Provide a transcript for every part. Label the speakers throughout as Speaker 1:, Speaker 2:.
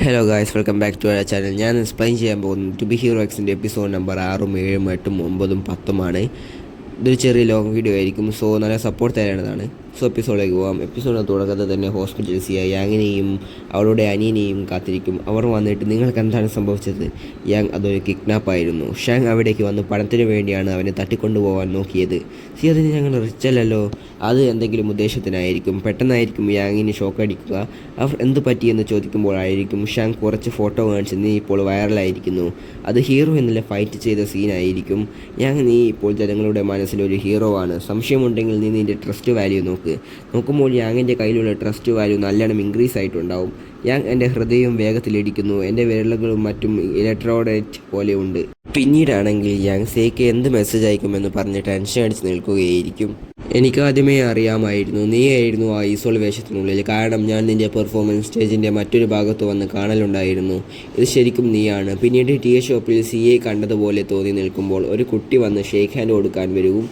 Speaker 1: Hello guys, welcome back to our channel. ഞാൻ explain ചെയ്യാൻ പോകുന്നത് ടു ബി ഹീറോ എക്സിൻ്റെ എപ്പിസോഡ് നമ്പർ 6, 7, 8, 9, 10 ആണ്. ഇതൊരു ചെറിയ ലോങ് വീഡിയോ ആയിരിക്കും. സോ നല്ല സപ്പോർട്ട് തരേണ്ടതാണ്. സോ എപ്പിസോഡിലേക്ക് പോകാം. എപ്പിസോഡിന് തുടക്കത്തിൽ തന്നെ ഹോസ്പിറ്റൽ സിയ യാങ്ങിനെയും അവളുടെ അനിയനെയും കാത്തിരിക്കും. അവർ വന്നിട്ട് നിങ്ങൾക്ക് എന്താണ് സംഭവിച്ചത്? യാങ് അതൊരു കിഡ്നാപ്പായിരുന്നു. ഷാങ് അവിടേക്ക് വന്ന് പണത്തിന് വേണ്ടിയാണ് അവനെ തട്ടിക്കൊണ്ടുപോകാൻ നോക്കിയത്. സി അതിന് ഞങ്ങൾ റിച്ചല്ലല്ലോ. അത് എന്തെങ്കിലും ഉദ്ദേശത്തിനായിരിക്കും. പെട്ടെന്നായിരിക്കും യാങ്ങിന് ഷോക്ക് അടിക്കുക. അവർ എന്ത് പറ്റിയെന്ന് ചോദിക്കുമ്പോഴായിരിക്കും ഷാങ് കുറച്ച് ഫോട്ടോ കാണിച്ച് നീ ഇപ്പോൾ വൈറലായിരിക്കുന്നു. അത് ഹീറോ എന്നുള്ള ഫൈറ്റ് ചെയ്ത സീനായിരിക്കും. യാങ്, നീ ഇപ്പോൾ ജനങ്ങളുടെ മനസ്സിലൊരു ഹീറോ ആണ്. സംശയമുണ്ടെങ്കിൽ നീ നിൻ്റെ ട്രസ്റ്റ് വാല്യൂ നോക്കുമ്പോൾ യാങ്ങിൻ്റെ കയ്യിലുള്ള ട്രസ്റ്റ് വാല്യൂ നല്ലോണം ഇൻക്രീസ് ആയിട്ടുണ്ടാവും. യാങ്, എൻ്റെ ഹൃദയം വേഗത്തിലിടിക്കുന്നു. എൻ്റെ വിരലുകളും മറ്റും ഇലക്ട്രോഡേറ്റ് പോലെ ഉണ്ട്. പിന്നീടാണെങ്കിൽ യാങ് സേക്ക് എന്ത് മെസ്സേജ് അയക്കുമെന്ന് പറഞ്ഞ് ടെൻഷൻ അടിച്ച് നിൽക്കുകയായിരിക്കും. എനിക്കാദ്യമേ അറിയാമായിരുന്നു നീയായിരുന്നു ആ ഈസോൾ വേഷത്തിനുള്ളിൽ. കാരണം ഞാൻ നിൻ്റെ പെർഫോമൻസ് സ്റ്റേജിൻ്റെ മറ്റൊരു ഭാഗത്ത് വന്ന് കാണലുണ്ടായിരുന്നു. ഇത് ശരിക്കും നീയാണ്. പിന്നീട് ടീ ഷോപ്പിൽ സിയെ കണ്ടതുപോലെ തോന്നി നിൽക്കുമ്പോൾ ഒരു കുട്ടി വന്ന് ഷേക്ക് ഹാൻഡ് കൊടുക്കാൻ വരും.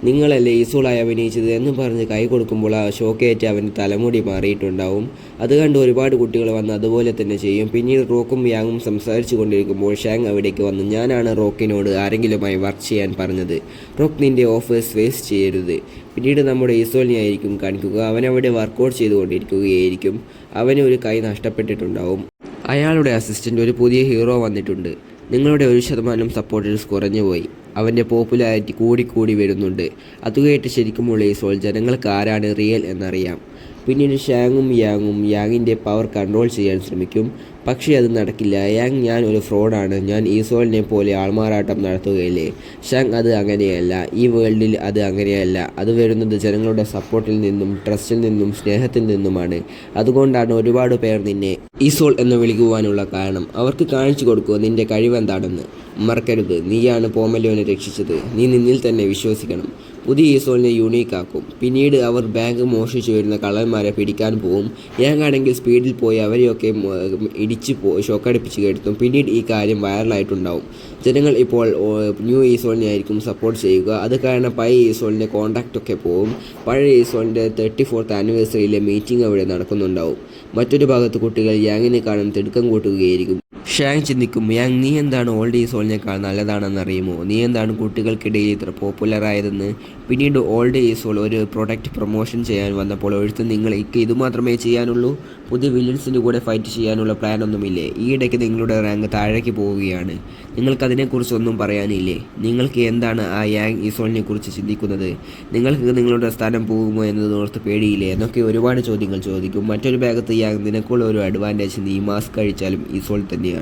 Speaker 1: നിങ്ങളല്ലേ ഈസോളായി അഭിനയിച്ചത് എന്ന് പറഞ്ഞ് കൈ കൊടുക്കുമ്പോൾ ആ ഷോക്കേറ്റ് അവന് തലമുടി മാറിയിട്ടുണ്ടാവും. അത് കണ്ട് ഒരുപാട് കുട്ടികൾ വന്ന് അതുപോലെ തന്നെ ചെയ്യും. പിന്നീട് റോക്കും യാങ്ങും സംസാരിച്ചു കൊണ്ടിരിക്കുമ്പോൾ ഷാങ് അവിടേക്ക് വന്ന് ഞാനാണ് റോക്കിനോട് ആരെങ്കിലുമായി വർക്ക് ചെയ്യാൻ പറഞ്ഞത്. റോക്ക്, നിൻ്റെ ഓഫേഴ്സ് വേസ്റ്റ് ചെയ്യരുത്. പിന്നീട് നമ്മുടെ ഈസോളിനെ ആയിരിക്കും കാണിക്കുക. അവനവിടെ വർക്കൗട്ട് ചെയ്തുകൊണ്ടിരിക്കുകയായിരിക്കും. അവന് ഒരു കൈ നഷ്ടപ്പെട്ടിട്ടുണ്ടാവും. അയാളുടെ അസിസ്റ്റൻ്റ് ഒരു പുതിയ ഹീറോ വന്നിട്ടുണ്ട്. നിങ്ങളുടെ 1% സപ്പോർട്ടേഴ്സ് കുറഞ്ഞുപോയി. അവൻ്റെ പോപ്പുലാരിറ്റി കൂടി വരുന്നുണ്ട്. അതുകേട്ട് ശരിക്കുമുള്ള ഈസോൾ ജനങ്ങൾക്ക് ആരാണ് റിയൽ എന്നറിയാം. പിന്നീട് ഷാങ്ങും യാങ്ങിൻ്റെ പവർ കൺട്രോൾ ചെയ്യാൻ ശ്രമിക്കും. പക്ഷേ അത് നടക്കില്ല. യാങ്, ഞാൻ ഒരു ഫ്രോഡാണ്. ഞാൻ ഈസോളിനെ പോലെ ആൾമാറാട്ടം നടത്തുകയില്ലേ? ഷാങ്, അത് അങ്ങനെയല്ല. ഈ വേൾഡിൽ അത് അങ്ങനെയല്ല. അത് വരുന്നത് ജനങ്ങളുടെ സപ്പോർട്ടിൽ നിന്നും, ട്രസ്റ്റിൽ നിന്നും, സ്നേഹത്തിൽ നിന്നുമാണ്. അതുകൊണ്ടാണ് ഒരുപാട് പേർ നിന്നെ ഈസോൾ എന്ന് വിളിക്കുവാനുള്ള കാരണം. അവർക്ക് കാണിച്ചു കൊടുക്കുക നിൻ്റെ കഴിവെന്താണെന്ന്. മറക്കരുത്, നീയാണ് പോമലോനെ രക്ഷിച്ചത്. നീ നിന്നിൽ തന്നെ വിശ്വസിക്കണം. പുതിയ ഈസോളിനെ യൂണീക്കാക്കും. പിന്നീട് അവർ ബാങ്ക് മോഷിച്ചു വരുന്ന കള്ളന്മാരെ പിടിക്കാൻ പോവും. യാങ് ആണെങ്കിൽ സ്പീഡിൽ പോയി അവരെയൊക്കെ ഇടിച്ച് ഷോക്കടിപ്പിച്ച് കെടുത്തും. പിന്നീട് ഈ കാര്യം വൈറലായിട്ടുണ്ടാവും. ജനങ്ങൾ ഇപ്പോൾ ന്യൂ ഈസോളിനെ ആയിരിക്കും സപ്പോർട്ട് ചെയ്യുക. അത് കാരണം പഴയ ഈസോളിൻ്റെ കോൺടാക്റ്റൊക്കെ പോവും. പഴയ ഈസോളിൻ്റെ 34th ആനിവേഴ്സറിയിലെ മീറ്റിംഗ് അവിടെ നടക്കുന്നുണ്ടാവും. മറ്റൊരു ഭാഗത്ത് കുട്ടികൾ യാങ്ങിനെ കാണാൻ തിടുക്കം കൂട്ടുകയായിരിക്കും. ഷാങ് ചിന്തിക്കും, യാങ്, നീ എന്താണ് ഓൾഡ് ഈസോളിനേക്കാൾ നല്ലതാണെന്നറിയുമോ? നീ എന്താണ് കുട്ടികൾക്കിടയിൽ ഇത്ര പോപ്പുലറായതെന്ന്? പിന്നീട് ഓൾഡ് ഈസോൾ ഒരു പ്രൊഡക്റ്റ് പ്രൊമോഷൻ ചെയ്യാൻ വന്നപ്പോൾ എഴുത്ത് നിങ്ങൾക്ക് ഇതുമാത്രമേ ചെയ്യാനുള്ളൂ? പുതിയ വില്ലൻസിൻ്റെ കൂടെ ഫൈറ്റ് ചെയ്യാനുള്ള പ്ലാനൊന്നുമില്ലേ? ഈയിടയ്ക്ക് നിങ്ങളുടെ റാങ്ക് താഴേക്ക് പോവുകയാണ്. നിങ്ങൾക്കതിനെക്കുറിച്ചൊന്നും പറയാനില്ലേ? നിങ്ങൾക്ക് എന്താണ് ആ യാങ് ഈസോളിനെ കുറിച്ച് ചിന്തിക്കുന്നത്? നിങ്ങൾക്ക് നിങ്ങളുടെ സ്ഥാനം പോകുമോ എന്നതോർത്ത് പേടിയില്ലേ? എന്നൊക്കെ ഒരുപാട് ചോദ്യങ്ങൾ ചോദിക്കും. മറ്റൊരു ഭാഗത്ത് യാങ്, നിനക്കുള്ള ഒരു അഡ്വാൻറ്റേജ് നീ മാസ്ക് കഴിച്ചാലും ഈസോൾ തന്നെയാണ്.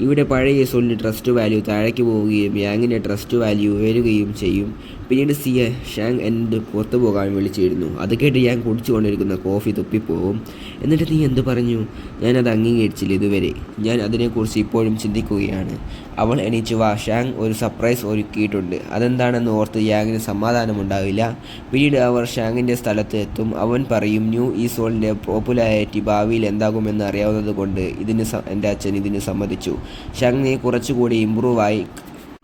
Speaker 1: ഇവിടെ പഴയ ഈസോളിൻ്റെ ട്രസ്റ്റ് വാല്യൂ താഴേക്ക് പോവുകയും യാങ്ങിൻ്റെ ട്രസ്റ്റ് വാല്യൂ ഉയരുകയും ചെയ്യും. പിന്നീട് സിയ ഷാങ് എൻ്റെ പുറത്തു പോകാൻ വിളിച്ചിരുന്നു. അത് കേട്ട് യാങ് കുടിച്ചുകൊണ്ടിരിക്കുന്ന കോഫി തുപ്പിപ്പോവും. എന്നിട്ട് നീ എന്ത് പറഞ്ഞു? ഞാനത് അംഗീകരിച്ചില്ല ഇതുവരെ. ഞാൻ അതിനെക്കുറിച്ച് ഇപ്പോഴും ചിന്തിക്കുകയാണ്. അവൾ എണീച്ചു വാ, ഷാങ് ഒരു സർപ്രൈസ് ഒരുക്കിയിട്ടുണ്ട്. അതെന്താണെന്ന് ഓർത്ത് യാങ്ങിന് സമാധാനമുണ്ടാവില്ല. പിന്നീട് അവർ ഷാങ്ങിൻ്റെ സ്ഥലത്ത് എത്തും. അവൻ പറയും, ന്യൂ ഈസോളിൻ്റെ പോപ്പുലാരിറ്റി ഭാവിയിൽ എന്താകുമെന്ന് അറിയാവുന്നത് കൊണ്ട് എൻ്റെ അച്ഛൻ ഇതിന് സമ്മതിച്ചു. ഷാങ്, നീ കുറച്ചുകൂടി ഇമ്പ്രൂവായി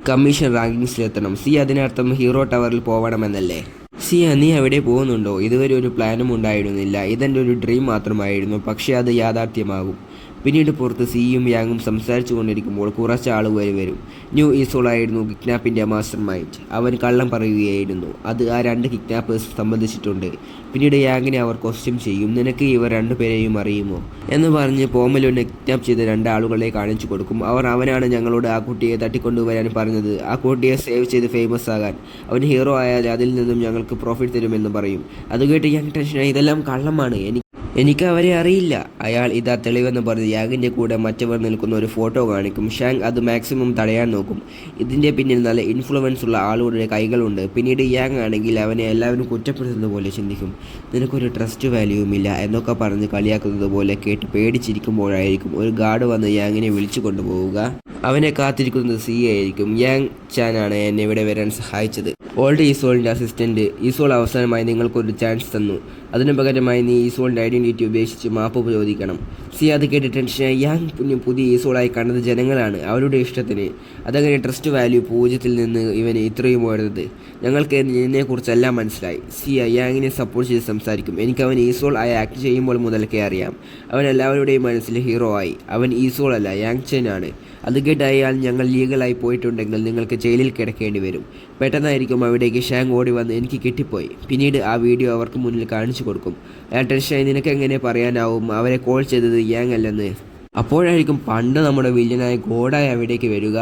Speaker 1: കമ്മീഷൻ റാങ്കിങ്സിലെത്തണം. സി, അതിനർത്ഥം ഹീറോ ടവറിൽ പോവണമെന്നല്ലേ? സിയ, നീ എവിടെ പോകുന്നുണ്ടോ? ഇതുവരെ ഒരു പ്ലാനും ഉണ്ടായിരുന്നില്ല. ഇതെൻ്റെ ഒരു ഡ്രീം മാത്രമായിരുന്നു. പക്ഷേ അത് യാഥാർത്ഥ്യമാകും. പിന്നീട് പുറത്ത് സിയും യാങ്ങും സംസാരിച്ചു കൊണ്ടിരിക്കുമ്പോൾ കുറച്ച് ആളുകൾ വരും. ന്യൂ ഈസോളായിരുന്നു കിഡ്നാപ്പിൻ്റെ മാസ്റ്റർ മൈൻഡ്. അവൻ കള്ളം പറയുകയായിരുന്നു. അത് ആ 2 കിഡ്നാപ്പേഴ്സ് സംബന്ധിച്ചിട്ടുണ്ട്. പിന്നീട് യാങ്ങിനെ അവർ ക്വസ്റ്റ്യൻ ചെയ്യും. നിനക്ക് ഇവർ 2 പേരെയും അറിയുമോ എന്ന് പറഞ്ഞ് പോമലോനെ കിഡ്നാപ്പ് ചെയ്ത 2 ആളുകളെ കാണിച്ചു കൊടുക്കും. അവനാണ് ഞങ്ങളോട് ആ കുട്ടിയെ തട്ടിക്കൊണ്ടുവരാൻ പറഞ്ഞത്. ആ കുട്ടിയെ സേവ് ചെയ്ത് ഫേമസ് ആകാൻ. അവൻ ഹീറോ ആയാൽ അതിൽ നിന്നും ഞങ്ങൾക്ക് പ്രോഫിറ്റ് തരുമെന്ന് പറയും. അത് കേട്ട് യാങ് ടെൻഷനായി. ഇതെല്ലാം കള്ളമാണ്, എനിക്ക് അവരെ അറിയില്ല. അയാൾ ഇതാ തെളിവെന്ന് പറഞ്ഞ് യാങ്ങിൻ്റെ കൂടെ മറ്റവർ നിൽക്കുന്ന ഒരു ഫോട്ടോ കാണിക്കും. ഷാങ് അത് മാക്സിമം തടയാൻ നോക്കും. ഇതിൻ്റെ പിന്നിൽ നല്ല ഇൻഫ്ലുവൻസ് ഉള്ള ആളുകളുടെ കൈകളുണ്ട്. പിന്നീട് യാങ് ആണെങ്കിൽ അവനെ എല്ലാവരും കുറ്റപ്പെടുത്തുന്നത് പോലെ ചിന്തിക്കും. നിനക്കൊരു ട്രസ്റ്റ് വാല്യൂമില്ല എന്നൊക്കെ പറഞ്ഞ് കളിയാക്കുന്നത് പോലെ കേട്ട് പേടിച്ചിരിക്കുമ്പോഴായിരിക്കും ഒരു ഗാർഡ് വന്ന് യാങ്ങിനെ വിളിച്ചു കൊണ്ടുപോവുക. അവനെ കാത്തിരിക്കുന്നത് സി ആയിരിക്കും. യാങ് ചാനാണ് എന്നെ ഇവിടെ വരാൻ സഹായിച്ചത്. Old ഈസോളിൻ്റെ assistant. ഈസോൾ അവസാനമായി നിങ്ങൾക്കൊരു ചാൻസ് തന്നു. അതിനു പകരമായി നീ ഈസോളിൻ്റെ ഐഡൻറ്റിറ്റി ഉപേക്ഷിച്ച് മാപ്പ് ചോദിക്കണം. സി അത് കേട്ട് ടെൻഷനായി. യാങ് പുതിയ ഈസോളായി കണ്ടത് ജനങ്ങളാണ്, അവരുടെ ഇഷ്ടത്തിന്. അതങ്ങനെ ട്രസ്റ്റ് വാല്യൂ 0-ൽ നിന്ന് ഇവന് ഇത്രയും ഉയർന്നത്. ഞങ്ങൾക്ക് നിന്നെക്കുറിച്ചെല്ലാം മനസ്സിലായി. സിയ യാങ്ങിനെ സപ്പോർട്ട് ചെയ്ത് സംസാരിക്കും. എനിക്ക് അവൻ ഈസോൾ ആയി ആക്ട് ചെയ്യുമ്പോൾ മുതൽക്കേ അറിയാം. അവൻ എല്ലാവരുടെയും മനസ്സിൽ ഹീറോ ആയി. അവൻ ഈസോൾ അല്ല, യാങ് ചെൻ ആണ്. അത് കേട്ട് അയാൾ ഞങ്ങൾ ലീഗലായി പോയിട്ടുണ്ടെങ്കിൽ നിങ്ങൾക്ക് ജയിലിൽ കിടക്കേണ്ടി വരും. പെട്ടെന്നായിരിക്കും അവിടേക്ക് ഷാങ് ഓടി വന്ന് എനിക്ക് കിട്ടിപ്പോയി. പിന്നീട് ആ വീഡിയോ അവർക്ക് മുന്നിൽ കാണിച്ചു കൊടുക്കും. അയാൾ ടെൻഷനായി നിനക്ക് എങ്ങനെ പറയാനാവും അവരെ കോൾ ചെയ്തത് യാങ് അല്ലെന്ന്. അപ്പോഴായിരിക്കും പണ്ട് നമ്മുടെ വില്ലനായ ഗോഡായി അവിടേക്ക് വരിക.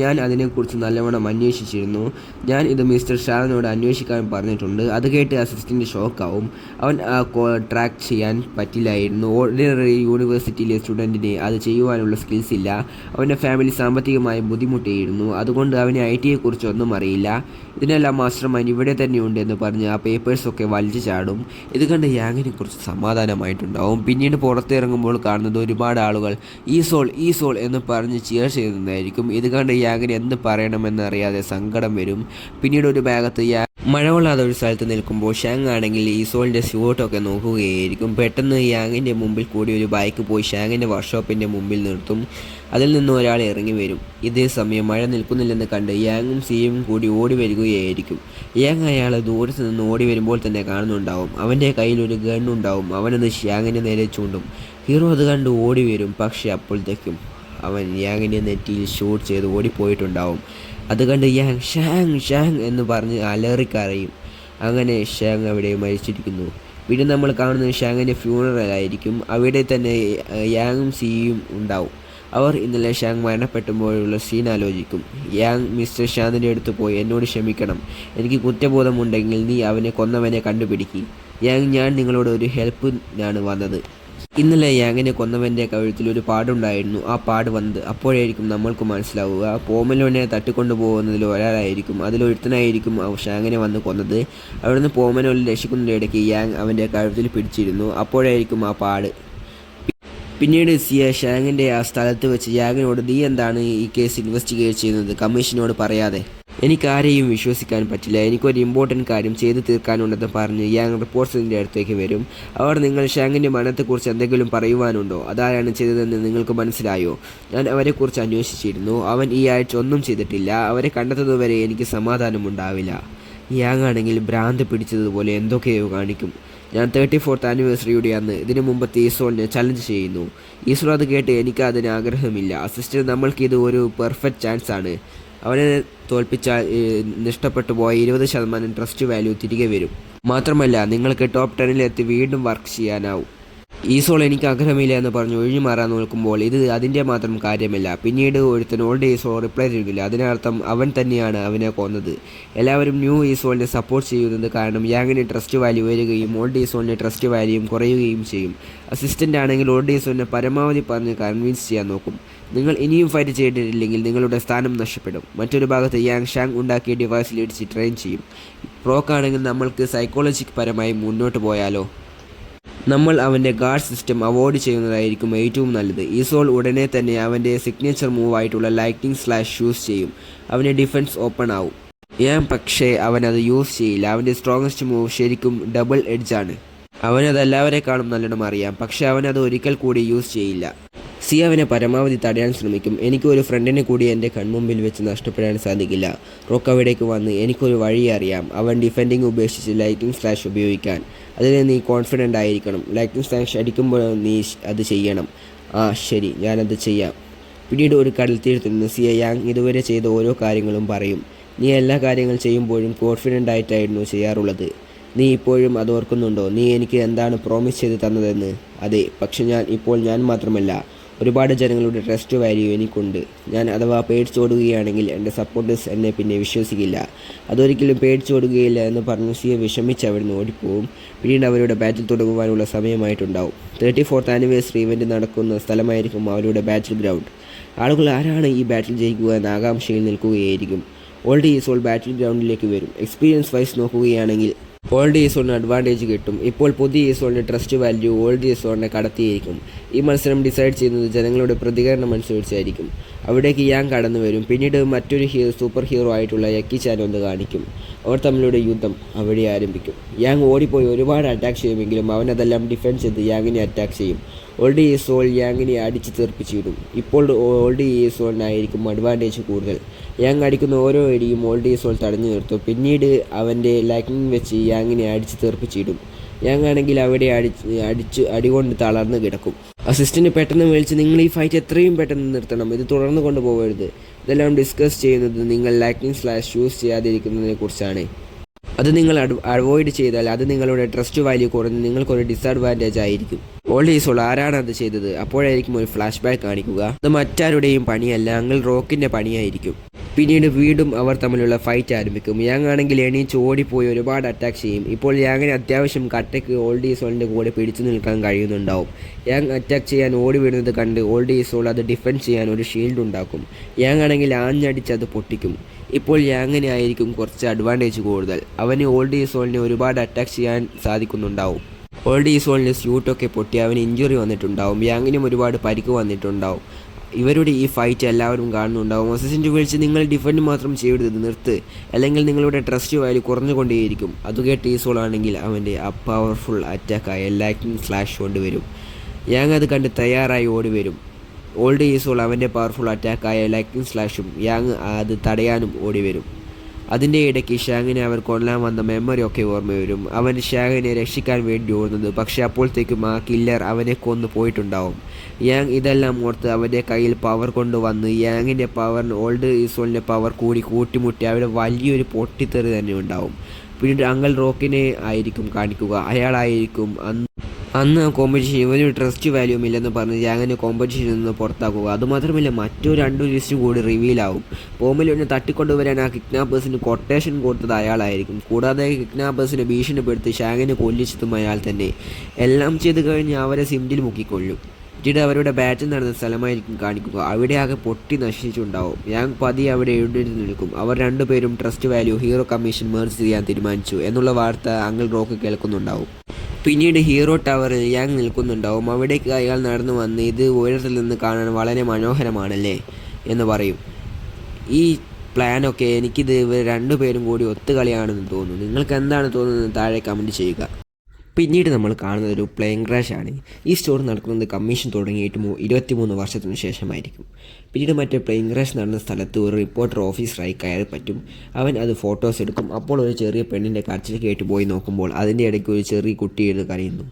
Speaker 1: ഞാൻ അതിനെക്കുറിച്ച് നല്ലവണ്ണം അന്വേഷിച്ചിരുന്നു. ഞാൻ ഇത് മിസ്റ്റർ ഷാനോട് അന്വേഷിക്കാൻ പറഞ്ഞിട്ടുണ്ട്. അത് കേട്ട് അസിസ്റ്റൻ്റ് ഷോക്കാവും. അവൻ ട്രാക്ക് ചെയ്യാൻ പറ്റില്ലായിരുന്നു. ഓർഡിനറി യൂണിവേഴ്സിറ്റിയിലെ സ്റ്റുഡൻറ്റിന് അത് ചെയ്യുവാനുള്ള സ്കിൽസ് ഇല്ല. അവൻ്റെ ഫാമിലി സാമ്പത്തികമായി ബുദ്ധിമുട്ടിയിരുന്നു. അതുകൊണ്ട് അവന് IT-യെക്കുറിച്ചൊന്നും അറിയില്ല. ഇതിനെല്ലാം മാസ്റ്റർ മൈൻഡ് ഇവിടെ തന്നെയുണ്ട് എന്ന് പറഞ്ഞ് ആ പേപ്പേഴ്സൊക്കെ വലിച്ചു ചാടും. ഇത് കണ്ട് യാങ്ങിനെ കുറിച്ച് സമാധാനമായിട്ടുണ്ടാവും. പിന്നീട് പുറത്തിറങ്ങുമ്പോൾ കാണുന്നത് ഒരുപാട് ആളുകൾ ഈസോൾ എന്ന് പറഞ്ഞ് ചിയർ ചെയ്യുന്നതായിരിക്കും. ഇത് കണ്ട് യാങ്ങിന് എന്ത് പറയണമെന്നറിയാതെ സങ്കടം വരും. പിന്നീട് ഒരു ഭാഗത്ത് മഴവെള്ളാതെ ഒരു സ്ഥലത്ത് നിൽക്കുമ്പോൾ ഷാങ് ആണെങ്കിൽ ഈസോളിൻ്റെ സ്യൂട്ടൊക്കെ നോക്കുകയായിരിക്കും. പെട്ടെന്ന് യാങ്ങിൻ്റെ മുമ്പിൽ കൂടി ഒരു ബൈക്ക് പോയി ഷാങ്ങിൻ്റെ വർക്ക്ഷോപ്പിൻ്റെ മുമ്പിൽ നിർത്തും. അതിൽ നിന്ന് ഒരാൾ ഇറങ്ങി വരും. ഇതേ സമയം മഴ നിൽക്കുന്നില്ലെന്ന് കണ്ട് യാങ്ങും സിയും കൂടി ഓടി വരികയായിരിക്കും. യാങ് അയാളെ ദൂരത്ത് നിന്ന് ഓടി വരുമ്പോൾ തന്നെ കാണുന്നുണ്ടാവും. അവൻ്റെ കയ്യിൽ ഒരു ഗണ്ണുണ്ടാവും. അവനത് ഷാങ്ങിൻ്റെ നേരെ ചൂണ്ടും. ഹീറോ അത് കണ്ട് ഓടി വരും. പക്ഷേ അപ്പോഴത്തേക്കും അവൻ യാങ്ങിൻ്റെ നെറ്റിയിൽ ഷൂട്ട് ചെയ്ത് ഓടിപ്പോയിട്ടുണ്ടാവും. അത് കണ്ട് യാങ് ഷാങ് എന്ന് പറഞ്ഞ് അലറിക്കരയും. അങ്ങനെ ഷാങ് അവിടെ മരിച്ചിരിക്കുന്നു. പിന്നെ നമ്മൾ കാണുന്നത് ഷാങ്ങിൻ്റെ ഫ്യൂണറലായിരിക്കും. അവിടെ തന്നെ യാങ്ങും സിയും ഉണ്ടാവും. അവർ ഇന്നലെ ഷാങ് മരണപ്പെട്ടുമ്പോഴുള്ള സീൻ ആലോചിക്കും. യാങ് മിസ്റ്റർ ഷാനിൻ്റെ അടുത്ത് പോയി എന്നോട് ക്ഷമിക്കണം. എനിക്ക് കുറ്റബോധമുണ്ടെങ്കിൽ നീ അവനെ കൊന്നവനെ കണ്ടുപിടിക്കും. യാങ് ഞാൻ നിങ്ങളോട് ഒരു ഹെൽപ്പിനാണ് വന്നത്. ഇന്നലെ യാങ്ങിനെ കൊന്നവൻ്റെ കഴുത്തിൽ ഒരു പാടുണ്ടായിരുന്നു. ആ പാട് വന്നത് അപ്പോഴായിരിക്കും നമ്മൾക്ക് മനസ്സിലാവുക. പോമലോനെ തട്ടിക്കൊണ്ടുപോകുന്നതിൽ ഒരാളായിരിക്കും. അതിലൊരുത്തനായിരിക്കും ഷാങ്ങിനെ വന്ന് കൊന്നത്. അവിടുന്ന് പോമലോനെ രക്ഷിക്കുന്നതിനിടയ്ക്ക് യാങ് അവൻ്റെ കഴുത്തിൽ പിടിച്ചിരുന്നു. അപ്പോഴായിരിക്കും ആ പാട്. പിന്നീട് സിയ ഷാങ്ങിൻ്റെ ആ സ്ഥലത്ത് വെച്ച് യാങ്ങിനോട് നീ എന്താണ് ഈ കേസ് ഇൻവെസ്റ്റിഗേറ്റ് ചെയ്യുന്നത് കമ്മീഷനോട് പറയാതെ? എനിക്ക് ആരെയും വിശ്വസിക്കാൻ പറ്റില്ല. എനിക്കൊരു ഇമ്പോർട്ടൻറ്റ് കാര്യം ചെയ്തു തീർക്കാനുണ്ടെന്ന് പറഞ്ഞ് യാങ് റിപ്പോർട്ട്സിൻ്റെ അടുത്തേക്ക് വരും. അവർ നിങ്ങൾ ഷാങ്ങിൻ്റെ മരണത്തെക്കുറിച്ച് എന്തെങ്കിലും പറയുവാനുണ്ടോ? അതാരാണ് ചെയ്തതെന്ന് നിങ്ങൾക്ക് മനസ്സിലായോ? ഞാൻ അവരെക്കുറിച്ച് അന്വേഷിച്ചിരുന്നു. അവൻ ഈ ആഴ്ച ഒന്നും ചെയ്തിട്ടില്ല. അവരെ കണ്ടെത്തുന്നതുവരെ എനിക്ക് സമാധാനമുണ്ടാവില്ല. യാങ് ആണെങ്കിൽ ഭ്രാന്ത് പിടിച്ചതുപോലെ എന്തൊക്കെയോ കാണിക്കും. ഞാൻ 34th ആനിവേഴ്സറിയുടെ അന്ന് ഇതിനു മുമ്പത്തെ ഈസോളിനെ ചലഞ്ച് ചെയ്യുന്നു. ഈസോൾ അത് കേട്ട് എനിക്ക് അതിന് ആഗ്രഹമില്ല. അസിസ്റ്റന്റ് നമ്മൾക്കിത് ഒരു പെർഫെക്റ്റ് ചാൻസ് ആണ്. അവനെ തോൽപ്പിച്ചാൽ നഷ്ടപ്പെട്ടു പോയ 20% ട്രസ്റ്റ് വാല്യൂ തിരികെ വരും. മാത്രമല്ല നിങ്ങൾക്ക് ടോപ്പ് 10-ലെത്തി വീണ്ടും വർക്ക് ചെയ്യാനാവും. ഈസോൾ എനിക്ക് ആഗ്രഹമില്ല എന്ന് പറഞ്ഞ് ഒഴിഞ്ഞു മാറാൻ നോക്കുമ്പോൾ ഇത് അതിൻ്റെ മാത്രം കാര്യമല്ല. പിന്നീട് ഒരുത്തൻ ഓൾഡ് ഈസോൾ റിപ്ലൈ ചെയ്തില്ല. അതിനർത്ഥം അവൻ തന്നെയാണ് അവനെ കൊന്നത്. എല്ലാവരും ന്യൂ ഈസോളിനെ സപ്പോർട്ട് ചെയ്യുന്നത് കാരണം യാങ്ങിന് ട്രസ്റ്റ് വാല്യൂ വരികയും ഓൾഡ് ഈസോളിൻ്റെ ട്രസ്റ്റ് വാല്യൂയും കുറയുകയും ചെയ്യും. അസിസ്റ്റൻ്റ് ആണെങ്കിൽ ഓൾഡ് ഈസോളിനെ പരമാവധി പറഞ്ഞ് കൺവിൻസ് ചെയ്യാൻ നോക്കും. നിങ്ങൾ ഇനിയും ഫൈറ്റ് ചെയ്തിട്ടില്ലെങ്കിൽ നിങ്ങളുടെ സ്ഥാനം നഷ്ടപ്പെടും. മറ്റൊരു ഭാഗത്ത് യാങ് ഷാങ് ഉണ്ടാക്കിയ ഡിവൈസിൽ ഇടിച്ച് ട്രെയിൻ ചെയ്യും. പ്രോക്കാണെങ്കിൽ നമ്മൾക്ക് സൈക്കോളജിക് പരമായി മുന്നോട്ട് പോയാലോ? നമ്മൾ അവൻ്റെ ഗാർഡ് സിസ്റ്റം അവോയ്ഡ് ചെയ്യുന്നതായിരിക്കും ഏറ്റവും നല്ലത്. ഈസോൾ ഉടനെ തന്നെ അവൻ്റെ സിഗ്നേച്ചർ മൂവായിട്ടുള്ള ലൈറ്റിംഗ് സ്ലാഷ് യൂസ് ചെയ്യും. അവൻ്റെ ഡിഫൻസ് ഓപ്പൺ ആവും. പക്ഷേ അവനത് യൂസ് ചെയ്യില്ല. അവൻ്റെ സ്ട്രോങ്ങസ്റ്റ് മൂവ് ശരിക്കും ഡബിൾ എഡ്ജാണ്. അവനത് എല്ലാവരെക്കാളും നല്ലോണം അറിയാം. പക്ഷേ അവനത് ഒരിക്കൽ കൂടി യൂസ് ചെയ്യില്ല. സി അവനെ പരമാവധി തടയാൻ ശ്രമിക്കും. എനിക്കൊരു ഫ്രണ്ടിനെ കൂടി എൻ്റെ കൺമുമ്പിൽ വെച്ച് നഷ്ടപ്പെടാൻ സാധിക്കില്ല. റോക്ക് അവിടേക്ക് വന്ന് എനിക്കൊരു വഴി അറിയാം. അവൻ ഡിഫെൻഡിങ് ഉപേക്ഷിച്ച് ലൈറ്റിംഗ് സ്ലാഷ് ഉപയോഗിക്കാൻ. അതിന് നീ കോൺഫിഡൻ്റ് ആയിരിക്കണം. ലൈറ്റിംഗ് സ്ലാഷ് അടിക്കുമ്പോൾ നീ അത് ചെയ്യണം. ശരി, ഞാനത് ചെയ്യാം. പിന്നീട് ഒരു കടൽത്തീരത്ത് നിന്ന് സിയ യാങ് ഇതുവരെ ചെയ്ത ഓരോ കാര്യങ്ങളും പറയും. നീ എല്ലാ കാര്യങ്ങൾ ചെയ്യുമ്പോഴും കോൺഫിഡൻ്റ് ആയിട്ടായിരുന്നു ചെയ്യാറുള്ളത്. നീ ഇപ്പോഴും അത് ഓർക്കുന്നുണ്ടോ? നീ എനിക്ക് എന്താണ് പ്രോമിസ് ചെയ്ത് തന്നതെന്ന്? അതെ, പക്ഷെ ഞാൻ മാത്രമല്ല, ഒരുപാട് ജനങ്ങളുടെ ട്രസ്റ്റ് വാല്യൂ എനിക്കുണ്ട്. ഞാൻ അഥവാ പേടിച്ചോടുകയാണെങ്കിൽ എൻ്റെ സപ്പോർട്ടേഴ്സ് എന്നെ പിന്നെ വിശ്വസിക്കില്ല. അതൊരിക്കലും പേടിച്ചോടുകയില്ല എന്ന് പറഞ്ഞ് സിയ വിഷമിച്ച് അവിടുന്ന് ഓടിപ്പോവും. പിന്നീട് അവരുടെ ബാറ്റിൽ തുടങ്ങുവാനുള്ള സമയമായിട്ടുണ്ടാവും. 34th ആനിവേഴ്സറി ഇവൻ്റ് നടക്കുന്ന സ്ഥലമായിരിക്കും അവരുടെ ബാറ്റിൽ ഗ്രൗണ്ട്. ആളുകൾ ആരാണ് ഈ ബാറ്റിൽ ജയിക്കുക എന്ന ആകാംക്ഷയിൽ നിൽക്കുകയായിരിക്കും. ഓൾഡ് ഈസോൾ ബാറ്റിൽ ഗ്രൗണ്ടിലേക്ക് വരും. എക്സ്പീരിയൻസ് വൈസ് നോക്കുകയാണെങ്കിൽ ഓൾഡ് ഈസോളിന് അഡ്വാൻറ്റേജ് കിട്ടും. ഇപ്പോൾ പുതിയ ഈസോളിൻ്റെ ട്രസ്റ്റ് വാല്യൂ ഓൾഡ് ഈസോളിനെ കടത്തിയിരിക്കും. ഈ മത്സരം ഡിസൈഡ് ചെയ്യുന്നത് ജനങ്ങളുടെ പ്രതികരണം അനുസരിച്ചായിരിക്കും. അവിടേക്ക് യാങ് കടന്നു വരും. പിന്നീട് മറ്റൊരു സൂപ്പർ ഹീറോ ആയിട്ടുള്ള യക്കി-ചാൻ ഒന്ന് കാണിക്കും. അവർ തമ്മിലുള്ള യുദ്ധം അവിടെ ആരംഭിക്കും. യാങ് ഓടിപ്പോയി ഒരുപാട് അറ്റാക്ക് ചെയ്യുമെങ്കിലും അവനതെല്ലാം ഡിഫെൻഡ് ചെയ്ത് യാങ്ങിനെ അറ്റാക്ക് ചെയ്യും. ഓൾഡ് ഈസോൾ യാങ്ങിനെ അടിച്ച് തെറിപ്പിച്ചിടും. ഇപ്പോൾ ഓൾഡ് ഈസോളിനായിരിക്കും അഡ്വാൻറ്റേജ് കൂടുതൽ. യാങ് അടിക്കുന്ന ഓരോ അടിയും ഓൾഡ് ഈസോൾ തടഞ്ഞു നിർത്തും. പിന്നീട് അവൻ്റെ ലൈറ്റ്നിങ് വെച്ച് യാങ്ങിനെ അടിച്ച് തെറിപ്പിച്ചിടും. യാങ് ആണെങ്കിൽ അവിടെ അടികൊണ്ട് തളർന്ന് കിടക്കും. അസിസ്റ്റന്റ് പെട്ടെന്ന് വിളിച്ച് നിങ്ങൾ ഈ ഫൈറ്റ് എത്രയും പെട്ടെന്ന് നിർത്തണം, ഇത് തുടർന്ന് കൊണ്ടുപോകരുത്. ഇതെല്ലാം ഡിസ്കസ് ചെയ്യുന്നത് നിങ്ങൾ ലൈറ്റ്നിങ് യൂസ് ചെയ്യാതിരിക്കുന്നതിനെ കുറിച്ചാണ്. അത് നിങ്ങൾ അവോയ്ഡ് ചെയ്താൽ അത് നിങ്ങളുടെ ട്രസ്റ്റ് വാല്യൂ കുറഞ്ഞ് നിങ്ങൾക്കൊരു ഡിസഡ്വാൻറ്റേജ് ആയിരിക്കും. ഓൾഡ് ഈസോൾ ആരാണ് അത് ചെയ്തത്? അപ്പോഴായിരിക്കും ഒരു ഫ്ലാഷ് ബാക്ക് കാണിക്കുക. അത് മറ്റാരുടെയും പണിയല്ല, അങ്കിൾ റോക്കിൻ്റെ പണിയായിരിക്കും. പിന്നീട് വീണ്ടും അവർ തമ്മിലുള്ള ഫൈറ്റ് ആരംഭിക്കും. യാങ് ആണെങ്കിൽ എണീച്ച് ഓടിപ്പോയി ഒരുപാട് അറ്റാക്ക് ചെയ്യും. ഇപ്പോൾ യാങ്ങിന് അത്യാവശ്യം കട്ടയ്ക്ക് ഓൾഡ് ഈസോളിൻ്റെ കൂടെ പിടിച്ചു നിൽക്കാൻ കഴിയുന്നുണ്ടാവും. യാങ് അറ്റാക്ക് ചെയ്യാൻ ഓടി വീഴുന്നത് കണ്ട് ഓൾഡ് ഈസോൾ അത് ഡിഫെൻഡ് ചെയ്യാൻ ഒരു ഷീൽഡ് ഉണ്ടാക്കും. യാങ് ആണെങ്കിൽ ആഞ്ഞടിച്ച് അത് പൊട്ടിക്കും. ഇപ്പോൾ യാങ്ങിന് ആയിരിക്കും കുറച്ച് അഡ്വാൻറ്റേജ് കൂടുതൽ. അവന് ഓൾഡ് ഈസോളിനെ ഒരുപാട് അറ്റാക്ക് ചെയ്യാൻ സാധിക്കുന്നുണ്ടാവും. ഓൾഡ് ഈസോളിൻ്റെ സ്യൂട്ടൊക്കെ പൊട്ടി അവന് ഇഞ്ചുറി വന്നിട്ടുണ്ടാവും. യാങ്ങിനും ഒരുപാട് പരിക്ക് വന്നിട്ടുണ്ടാവും. ഇവരുടെ ഈ ഫൈറ്റ് എല്ലാവരും കാണുന്നുണ്ടാവും. അസിസ്റ്റന്റ് വിളിച്ച് നിങ്ങൾ ഡിഫെൻഡ് മാത്രം ചെയ്യരുത്, നിർത്ത്, അല്ലെങ്കിൽ നിങ്ങളുടെ ട്രസ്റ്റ് വാല്യൂ കുറഞ്ഞുകൊണ്ടേയിരിക്കും. അത് കേട്ട് ഈസോൾ ആണെങ്കിൽ അവൻ്റെ പവർഫുൾ അറ്റാക്കായ ലൈറ്റ്നിങ് ഫ്ലാഷ് കൊണ്ടുവരും. യാങ് അത് കണ്ട് തയ്യാറായി ഓടി വരും. ഓൾഡ് ഈസോൾ അവൻ്റെ പവർഫുൾ അറ്റാക്കായ ലൈറ്റ്നിങ് ഫ്ലാഷും യാങ് അത് തടയാനും ഓടി വരും. അതിൻ്റെ ഇടയ്ക്ക് ഷാങ്ങിനെ അവർ കൊല്ലാൻ വന്ന മെമ്മറി ഒക്കെ ഓർമ്മ വരും. അവൻ ഷാങ്ങിനെ രക്ഷിക്കാൻ വേണ്ടി ഓടുന്നത്, പക്ഷേ അപ്പോഴത്തേക്കും ആ കില്ലർ അവനെ കൊന്നു പോയിട്ടുണ്ടാവും. യാങ് ഇതെല്ലാം ഓർത്ത് അവൻ്റെ കയ്യിൽ പവർ കൊണ്ടുവന്ന് യാങ്ങിൻ്റെ പവറിന് ഓൾഡ് ഈസോളിൻ്റെ പവർ കൂടി കൂട്ടിമുട്ടി അവിടെ വലിയൊരു പൊട്ടിത്തെറി തന്നെ ഉണ്ടാവും. പിന്നീട് അങ്കിൾ റോക്കിനെ ആയിരിക്കും കാണിക്കുക. അയാളായിരിക്കും അന്ന് കോമ്പറ്റീഷൻ ഇവനൊരു ട്രസ്റ്റ് വാല്യൂം ഇല്ലെന്ന് പറഞ്ഞ് യാങ്ങിനെ കോമ്പറ്റീഷനിൽ നിന്ന് പുറത്താക്കുക. അതുമാത്രമല്ല മറ്റു 2 ലിസ്റ്റ് കൂടി റിവീലാവും. പോമിലിനെ തട്ടിക്കൊണ്ടുവരാൻ ആ കിഡ്നാപ്പേഴ്സിന് കൊട്ടേഷൻ കൊടുത്തത് അയാളായിരിക്കും. കൂടാതെ കിഡ്നാപ്പേഴ്സിനെ ഭീഷണിപ്പെടുത്തി ഷാങ്ങിനെ കൊല്ലിച്ചതും അയാൾ തന്നെ. എല്ലാം ചെയ്ത് കഴിഞ്ഞ് അവരെ സിംഡിൽ മുക്കിക്കൊള്ളും. പിന്നീട് അവരുടെ ബാറ്റിൽ നടന്ന സ്ഥലമായിരിക്കും കാണിക്കുക. അവിടെ ആകെ പൊട്ടി നശിച്ചിട്ടുണ്ടാവും. യാങ് പതിയെ അവിടെ എഴുന്നേറ്റ് നിൽക്കും. അവർ 2 പേരും trust value hero commission merge ചെയ്യാൻ തീരുമാനിച്ചു എന്നുള്ള വാർത്ത അങ്കിൾ റോക്ക് കേൾക്കുന്നുണ്ടാവും. പിന്നീട് ഹീറോ ടവറിൽ യാങ് നിൽക്കുന്നുണ്ടാവും. അവിടേക്ക് അയാൾ നടന്നു വന്ന് ഇത് ഉയരത്തിൽ നിന്ന് കാണാൻ വളരെ മനോഹരമാണല്ലേ എന്ന് പറയും. ഈ പ്ലാനൊക്കെ എനിക്കിത് ഇവർ 2 പേരും കൂടി ഒത്തുകളിയാണെന്ന് തോന്നുന്നു. നിങ്ങൾക്ക് എന്താണ് തോന്നുന്നത് താഴെ കമൻറ്റ് ചെയ്യുക. പിന്നീട് നമ്മൾ കാണുന്നത് ഒരു പ്ലെയിൻ ക്രാഷ് ആണ്. ഈ സ്റ്റോറി നടക്കുന്നത് കമ്മീഷൻ തുടങ്ങിയിട്ട് 23 വർഷത്തിന് ശേഷമായിരിക്കും. പിന്നീട് മറ്റേ പ്ലെയിൻ ക്രാഷ് നടന്ന സ്ഥലത്ത് ഒരു റിപ്പോർട്ടർ ഓഫീസറായി കയറി പറ്റും. അവൻ അത് ഫോട്ടോസ് എടുക്കും. അപ്പോൾ ഒരു ചെറിയ പെണ്ണിൻ്റെ കരച്ചിൽ കേട്ട് പോയി നോക്കുമ്പോൾ അതിൻ്റെ ഇടയ്ക്ക് ഒരു ചെറിയ കുട്ടി എഴുതി കരയുന്നു.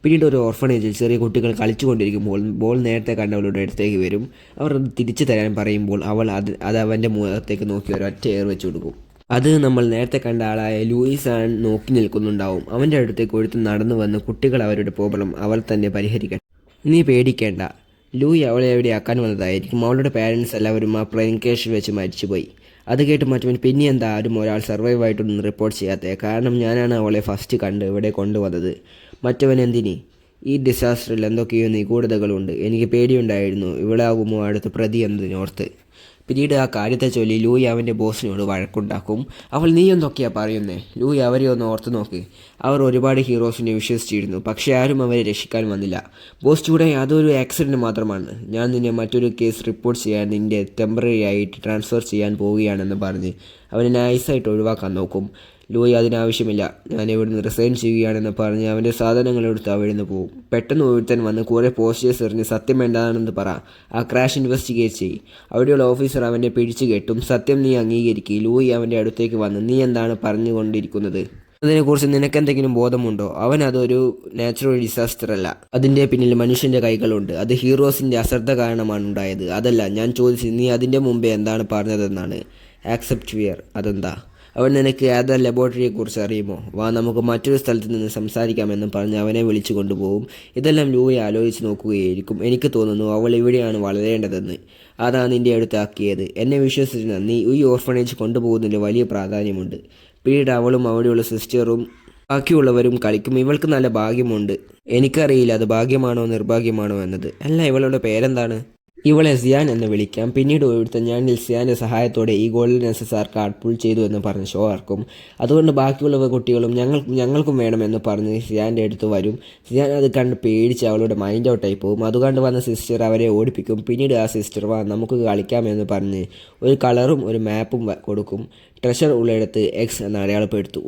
Speaker 1: പിന്നീട് ഒരു ഓർഫണേജിൽ ചെറിയ കുട്ടികൾ കളിച്ചുകൊണ്ടിരിക്കുമ്പോൾ ബോൾ നേരത്തെ കണ്ടവളുടെ അടുത്തേക്ക് വരും. അവർ അത് തിരിച്ചു തരാൻ പറയുമ്പോൾ അവൾ അത് അവൻ്റെ മുഖത്തേക്ക് നോക്കി ഒരൊറ്റ എയർ വെച്ച് കൊടുക്കും. അത് നമ്മൾ നേരത്തെ കണ്ട ആളായ ലൂയിസ് ആണ് നോക്കി നിൽക്കുന്നുണ്ടാവും. അവൻ്റെ അടുത്തേക്ക് ഒഴുത്ത് നടന്നു വന്ന് കുട്ടികൾ അവരുടെ പ്രോബ്ലം അവൾ തന്നെ പരിഹരിക്കട്ടെ, നീ പേടിക്കേണ്ട. ലൂയി അവളെ എവിടെയാക്കാൻ വന്നതായിരിക്കും. അവളുടെ പാരൻസ് എല്ലാവരും ആ പ്ലെയിൻ ക്രാഷിൽ വെച്ച് മരിച്ചുപോയി. അത് കേട്ട് മറ്റവൻ പിന്നെ എന്താ ആരും ഒരാൾ സർവൈവ് ആയിട്ടൊന്നും റിപ്പോർട്ട് ചെയ്യാത്തത്? കാരണം ഞാനാണ് അവളെ ഫസ്റ്റ് കണ്ട് ഇവിടെ കൊണ്ടുവന്നത്. മറ്റവൻ എന്തിനി? ഈ ഡിസാസ്റ്ററിൽ എന്തൊക്കെയോ നിഗൂഢതകളുണ്ട്. എനിക്ക് പേടിയുണ്ടായിരുന്നു ഇവളാകുമോ അടുത്ത പ്രതി എന്നതിനോർത്ത്. പിന്നീട് ആ കാര്യത്തെ ചൊല്ലി ലൂയി അവൻ്റെ ബോസിനോട് വഴക്കുണ്ടാക്കും. അവൾ നീ എന്തൊക്കെയാ പറയുന്നേ? ലൂയി അവരെ ഒന്ന് ഓർത്ത് നോക്ക്. അവർ ഒരുപാട് ഹീറോസിനെ വിശ്വസിച്ചിരുന്നു, പക്ഷേ ആരും അവരെ രക്ഷിക്കാൻ വന്നില്ല. ബോസ് ചൂടെ അതൊരു ആക്സിഡൻറ്റ് മാത്രമാണ്. ഞാൻ നിന്നെ മറ്റൊരു കേസ് റിപ്പോർട്ട് ചെയ്യാൻ നിൻ്റെ ടെമ്പററി ആയിട്ട് ട്രാൻസ്ഫർ ചെയ്യാൻ പോവുകയാണെന്ന് പറഞ്ഞ് അവനെ നൈസായിട്ട് ഒഴിവാക്കാൻ നോക്കും. ലൂയി അതിനാവശ്യമില്ല, ഞാൻ ഇവിടുന്ന് റിസൈൻ ചെയ്യുകയാണെന്ന് പറഞ്ഞ് അവൻ്റെ സാധനങ്ങളെടുത്ത് അവിടെ നിന്ന് പോകും. പെട്ടെന്ന് ഒരുത്തൻ വന്ന് കുറേ പോസ്റ്റേഴ്സ് എറിഞ്ഞ് സത്യം എന്താണെന്ന് പറ, ആ ക്രാഷ് ഇൻവെസ്റ്റിഗേറ്റ് ചെയ്യും. അവിടെയുള്ള ഓഫീസർ അവൻ്റെ പിടിച്ചു കെട്ടും. സത്യം നീ അംഗീകരിക്കുക. ലൂയി അവൻ്റെ അടുത്തേക്ക് വന്ന് നീ എന്താണ് പറഞ്ഞുകൊണ്ടിരിക്കുന്നത്? അതിനെക്കുറിച്ച് നിനക്കെന്തെങ്കിലും ബോധമുണ്ടോ? അവൻ അതൊരു നാച്ചുറൽ ഡിസാസ്റ്റർ അല്ല, അതിൻ്റെ പിന്നിൽ മനുഷ്യൻ്റെ കൈകളുണ്ട്. അത് ഹീറോസിൻ്റെ അശ്രദ്ധ കാരണമാണ് ഉണ്ടായത്. അതല്ല ഞാൻ ചോദിച്ചത്, നീ അതിൻ്റെ മുമ്പേ എന്താണ് പറഞ്ഞതെന്നാണ്. Accept fear. അതെന്താ? അവൻ നിനക്ക് ഏതാ ലബോറട്ടറിയെക്കുറിച്ച് അറിയുമോ? വാ നമുക്ക് മറ്റൊരു സ്ഥലത്ത് നിന്ന് സംസാരിക്കാമെന്നും പറഞ്ഞ് അവനെ വിളിച്ചു കൊണ്ടുപോകും. ഇതെല്ലാം ലൂയി ആലോചിച്ച് നോക്കുകയായിരിക്കും. എനിക്ക് തോന്നുന്നു അവൾ ഇവിടെയാണ് വളരേണ്ടതെന്ന്. അതാണ് നിൻ്റെ അടുത്താക്കിയത്. എന്നെ വിശ്വസിച്ച് നന്ദി. ഈ ഓർഫണേജ് കൊണ്ടുപോകുന്നതിൽ വലിയ പ്രാധാന്യമുണ്ട്. പിന്നീട് അവളും അവിടെയുള്ള സിസ്റ്ററും ബാക്കിയുള്ളവരും കളിക്കും. ഇവൾക്ക് നല്ല ഭാഗ്യമുണ്ട്. എനിക്കറിയില്ല അത് ഭാഗ്യമാണോ നിർഭാഗ്യമാണോ എന്നത്. അല്ല, ഇവളുടെ പേരെന്താണ്? ഇവളെ സിയാൻ എന്ന് വിളിക്കാം. പിന്നീട് ഒരുത്തൻ ഞാനിൽ സിയാൻ്റെ സഹായത്തോടെ ഈ ഗോൾഡൻ SSR കാർഡ് പുൾ ചെയ്തു എന്ന് പറഞ്ഞ് ഷോ ആർക്കും. അതുകൊണ്ട് ബാക്കിയുള്ള കുട്ടികളും ഞങ്ങൾക്കും വേണമെന്ന് പറഞ്ഞ് സിയാൻ്റെ അടുത്ത് വരും. സിയാൻ അത് കണ്ട് പേടിച്ച് അവളുടെ മൈൻഡ് ഔട്ടായി പോകും. അതുകൊണ്ട് വന്ന സിസ്റ്റർ അവരെ ഓടിപ്പിക്കും. പിന്നീട് ആ സിസ്റ്റർ നമുക്ക് കളിക്കാമെന്ന് പറഞ്ഞ് ഒരു കളറും ഒരു മാപ്പും കൊടുക്കും. ട്രഷർ ഉള്ളിടത്ത് എക്സ് എന്ന് അടയാളപ്പെടുത്തു.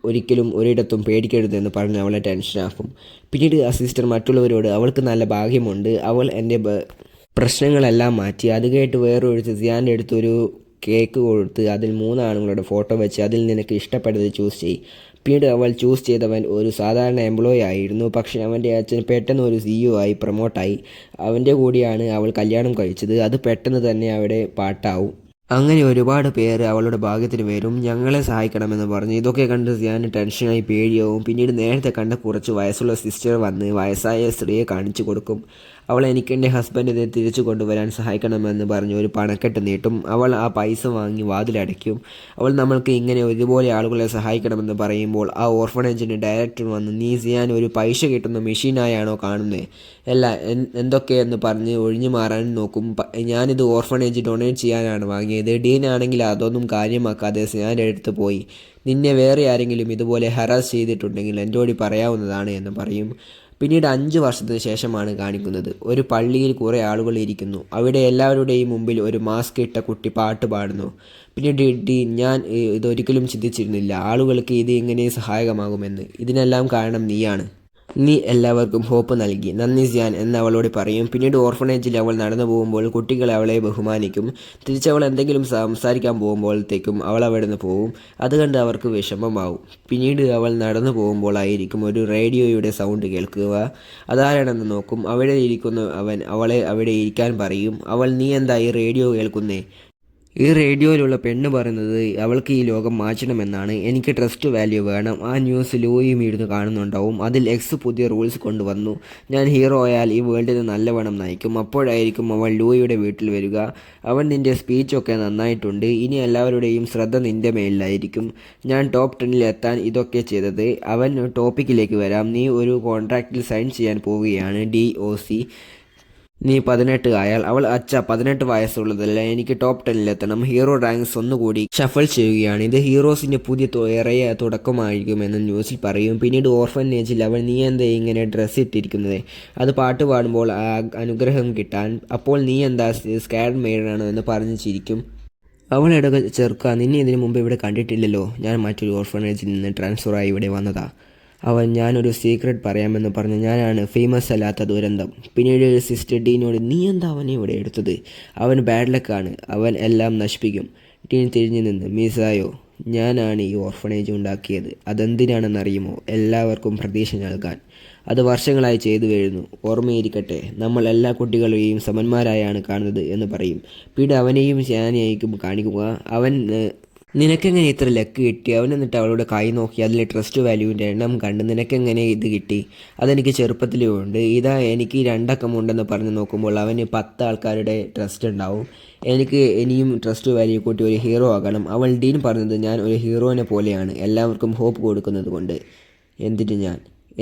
Speaker 1: ഒരിക്കലും ഒരിടത്തും പേടിക്കരുതെന്ന് പറഞ്ഞ് അവളെ ടെൻഷനാക്കും. പിന്നീട് ആ സിസ്റ്റർ മറ്റുള്ളവരോട് അവൾക്ക് നല്ല ഭാഗ്യമുണ്ട്, അവൾ എൻ്റെ പ്രശ്നങ്ങളെല്ലാം മാറ്റി. അത് കേട്ട് വേറൊരു സിയാൻ്റെ അടുത്തൊരു കേക്ക് കൊടുത്ത് അതിൽ 3 ആണുങ്ങളുടെ ഫോട്ടോ വെച്ച് അതിൽ നിനക്ക് ഇഷ്ടപ്പെട്ടത് ചൂസ് ചെയ്യും. പിന്നീട് അവൾ ചൂസ് ചെയ്തവൻ ഒരു സാധാരണ എംപ്ലോയി ആയിരുന്നു. പക്ഷേ അവൻ്റെ അച്ഛൻ പെട്ടെന്ന് ഒരു CEO ആയി പ്രൊമോട്ടായി. അവൻ്റെ കൂടിയാണ് അവൾ കല്യാണം കഴിച്ചത്. അത് പെട്ടെന്ന് തന്നെ അവിടെ പാട്ടാവും. അങ്ങനെ ഒരുപാട് പേര് അവളുടെ ഭാഗ്യത്തിന് വരും. ഞങ്ങളെ സഹായിക്കണമെന്ന് പറഞ്ഞ്. ഇതൊക്കെ കണ്ട് സിയാൻ ടെൻഷനായി പേടിയാവും. പിന്നീട് നേരത്തെ കണ്ട കുറച്ച് വയസ്സുള്ള സിസ്റ്റർ വന്ന് വയസ്സായ സ്ത്രീയെ കാണിച്ചു കൊടുക്കും. അവൾ എനിക്ക് എൻ്റെ ഹസ്ബൻഡിനെ തിരിച്ചു കൊണ്ടുവരാൻ സഹായിക്കണമെന്ന് പറഞ്ഞ് ഒരു പണക്കെട്ട് നീട്ടും. അവൾ ആ പൈസ വാങ്ങി വാതിലടയ്ക്കും. അവൾ നമ്മൾക്ക് ഇങ്ങനെ ഒരുപോലെ ആളുകളെ സഹായിക്കണമെന്ന് പറയുമ്പോൾ ആ ഓർഫണേജിൻ്റെ ഡയറക്ടർ വന്ന് നീ സിയാൻ ഒരു പൈസ കിട്ടുന്ന മെഷീനായാണോ കാണുന്നത്, അല്ല എന്തൊക്കെയെന്ന് പറഞ്ഞ് ഒഴിഞ്ഞു മാറാൻ നോക്കും. ഞാനിത് ഓർഫണേജ് ഡൊണേറ്റ് ചെയ്യാനാണ് വാങ്ങിയത്. ഡീൻ ആണെങ്കിൽ അതൊന്നും കാര്യമാക്കാതെ സിയാൻ്റെ അടുത്ത് പോയി നിന്നെ വേറെ ആരെങ്കിലും ഇതുപോലെ ഹറാസ് ചെയ്തിട്ടുണ്ടെങ്കിൽ എന്നോട് പറയാവുന്നതാണ് എന്ന് പറയും. പിന്നീട് 5 വർഷത്തിന് ശേഷമാണ് കാണിക്കുന്നത്. ഒരു പള്ളിയിൽ കുറേ ആളുകൾ ഇരിക്കുന്നു. അവിടെ എല്ലാവരുടെയും മുമ്പിൽ ഒരു മാസ്ക് ഇട്ട കുട്ടി പാട്ട് പാടുന്നു. പിന്നീട് ഡീൻ ഞാൻ ഇതൊരിക്കലും ചിന്തിച്ചിരുന്നില്ല ആളുകൾക്ക് ഇത് ഇങ്ങനെ സഹായകമാകുമെന്ന്. ഇതിനെല്ലാം കാരണം നീയാണ്. നീ എല്ലാവർക്കും ഹോപ്പ് നൽകി. നന്ദി സിയാൻ എന്ന് അവളോട് പറയും. പിന്നീട് ഓർഫണേജിൽ അവൾ നടന്നു പോകുമ്പോൾ കുട്ടികൾ അവളെ ബഹുമാനിക്കും. തിരിച്ചവൾ എന്തെങ്കിലും സംസാരിക്കാൻ പോകുമ്പോഴത്തേക്കും അവൾ അവിടെ നിന്ന് പോവും. അത് കണ്ട് അവർക്ക് വിഷമമാവും. പിന്നീട് അവൾ നടന്നു പോകുമ്പോഴായിരിക്കും ഒരു റേഡിയോയുടെ സൗണ്ട് കേൾക്കുക. അതാരാണെന്ന് നോക്കും. അവിടെ ഇരിക്കുന്ന അവൻ അവളെ അവിടെ ഇരിക്കാൻ പറയും. അവൾ നീ എന്താ ഈ റേഡിയോ കേൾക്കുന്നേ? ഈ റേഡിയോയിലുള്ള പെണ്ണ് പറയുന്നത് അവൾക്ക് ഈ ലോകം മാറ്റണമെന്നാണ്. എനിക്ക് ട്രസ്റ്റ് വാല്യൂ വേണം. ആ ന്യൂസ് ലൂയിയും ഇരുന്ന് കാണുന്നുണ്ടാവും. അതിൽ എക്സ് പുതിയ റൂൾസ് കൊണ്ടുവന്നു. ഞാൻ ഹീറോ ആയാൽ ഈ വേൾഡിന് നല്ലവണ്ണം നയിക്കും. അപ്പോഴായിരിക്കും അവൾ ലൂയിയുടെ വീട്ടിൽ വരിക. അവൻ നിൻ്റെ സ്പീച്ചൊക്കെ നന്നായിട്ടുണ്ട്. ഇനി എല്ലാവരുടെയും ശ്രദ്ധ നിൻ്റെ മേലിലായിരിക്കും. ഞാൻ ടോപ്പ് 10 എത്താൻ ഇതൊക്കെ ചെയ്തത്. അവൻ ടോപ്പിക്കിലേക്ക് വരാം. നീ ഒരു കോൺട്രാക്റ്റിൽ സൈൻ ചെയ്യാൻ പോവുകയാണ്. DOC നീ 18 ആയാൽ. അവൾ 18 വയസ്സുള്ളതല്ല, എനിക്ക് ടോപ്പ് 10 എത്തണം. ഹീറോ റാങ്ക്സ് ഒന്നുകൂടി ഷഫിൾ ചെയ്യുകയാണ്. ഇത് ഹീറോസിൻ്റെ പുതിയ തുടക്കമായിരിക്കുമെന്ന് ന്യൂസിൽ പറയും. പിന്നീട് ഓർഫനേജിൽ അവൾ നീ എന്താ ഇങ്ങനെ ഡ്രസ്സ് ഇട്ടിരിക്കുന്നത്, അത് പാട്ട് പാടുമ്പോൾ അനുഗ്രഹം കിട്ടാൻ. അപ്പോൾ നീ എന്താ സ്കാഡ് മെയ്ഡാണോ എന്ന് പറഞ്ഞ് ചിരിക്കും. അവളിടക ചെറുക്ക നിന്നെ ഇതിനു മുമ്പ് ഇവിടെ കണ്ടിട്ടില്ലല്ലോ. ഞാൻ മറ്റൊരു ഓർഫനേജിൽ നിന്ന് ട്രാൻസ്ഫറായി ഇവിടെ വന്നതാ. ഞാനൊരു സീക്രട്ട് പറയാമെന്ന് പറഞ്ഞ് ഞാനാണ് ഫേമസ് അല്ലാത്ത ദുരന്തം. പിന്നീട് സിസ്റ്റർ ഡീനോട് നീ എന്താ അവനെ ഇവിടെ എടുത്തത്, അവൻ ബാഡ് ലക്കാണ്, അവൻ എല്ലാം നശിപ്പിക്കും. ഡീൻ തിരിഞ്ഞു നിന്ന് മീസായോ, ഞാനാണ് ഈ ഓർഫണേജ് ഉണ്ടാക്കിയത്. അതെന്തിനാണെന്നറിയുമോ? എല്ലാവർക്കും പ്രതീക്ഷ നൽകാൻ. അത് വർഷങ്ങളായി ചെയ്തു വരുന്നു. ഓർമ്മയിരിക്കട്ടെ, നമ്മൾ എല്ലാ കുട്ടികളെയും സമന്മാരായാണ് കാണുന്നത് എന്ന് പറയും. പിന്നീട് അവനെയും ഞാനെയും കാണിക്കുക. നിനക്കെങ്ങനെ ഇത്ര ലക്ക് കിട്ടി? അവൻ എന്നിട്ട് അവളുടെ കൈ നോക്കി അതിലെ ട്രസ്റ്റ് വാല്യൂവിൻ്റെ എണ്ണം കണ്ട് നിനക്കെങ്ങനെ ഇത് കിട്ടി? അതെനിക്ക് ചെറുപ്പത്തിലേ ഉണ്ട്. ഇതാ എനിക്ക് 2 അക്കം ഉണ്ടെന്ന് പറഞ്ഞ് നോക്കുമ്പോൾ അവന് 10 ആൾക്കാരുടെ ട്രസ്റ്റ് ഉണ്ടാവും. എനിക്ക് ഇനിയും ട്രസ്റ്റ് വാല്യൂ കൂട്ടി ഒരു ഹീറോ ആകണം. അവൾ ഡീൻ പറഞ്ഞത് ഞാൻ ഒരു ഹീറോനെ പോലെയാണ്, എല്ലാവർക്കും ഹോപ്പ് കൊടുക്കുന്നത് കൊണ്ട്. എന്തിന്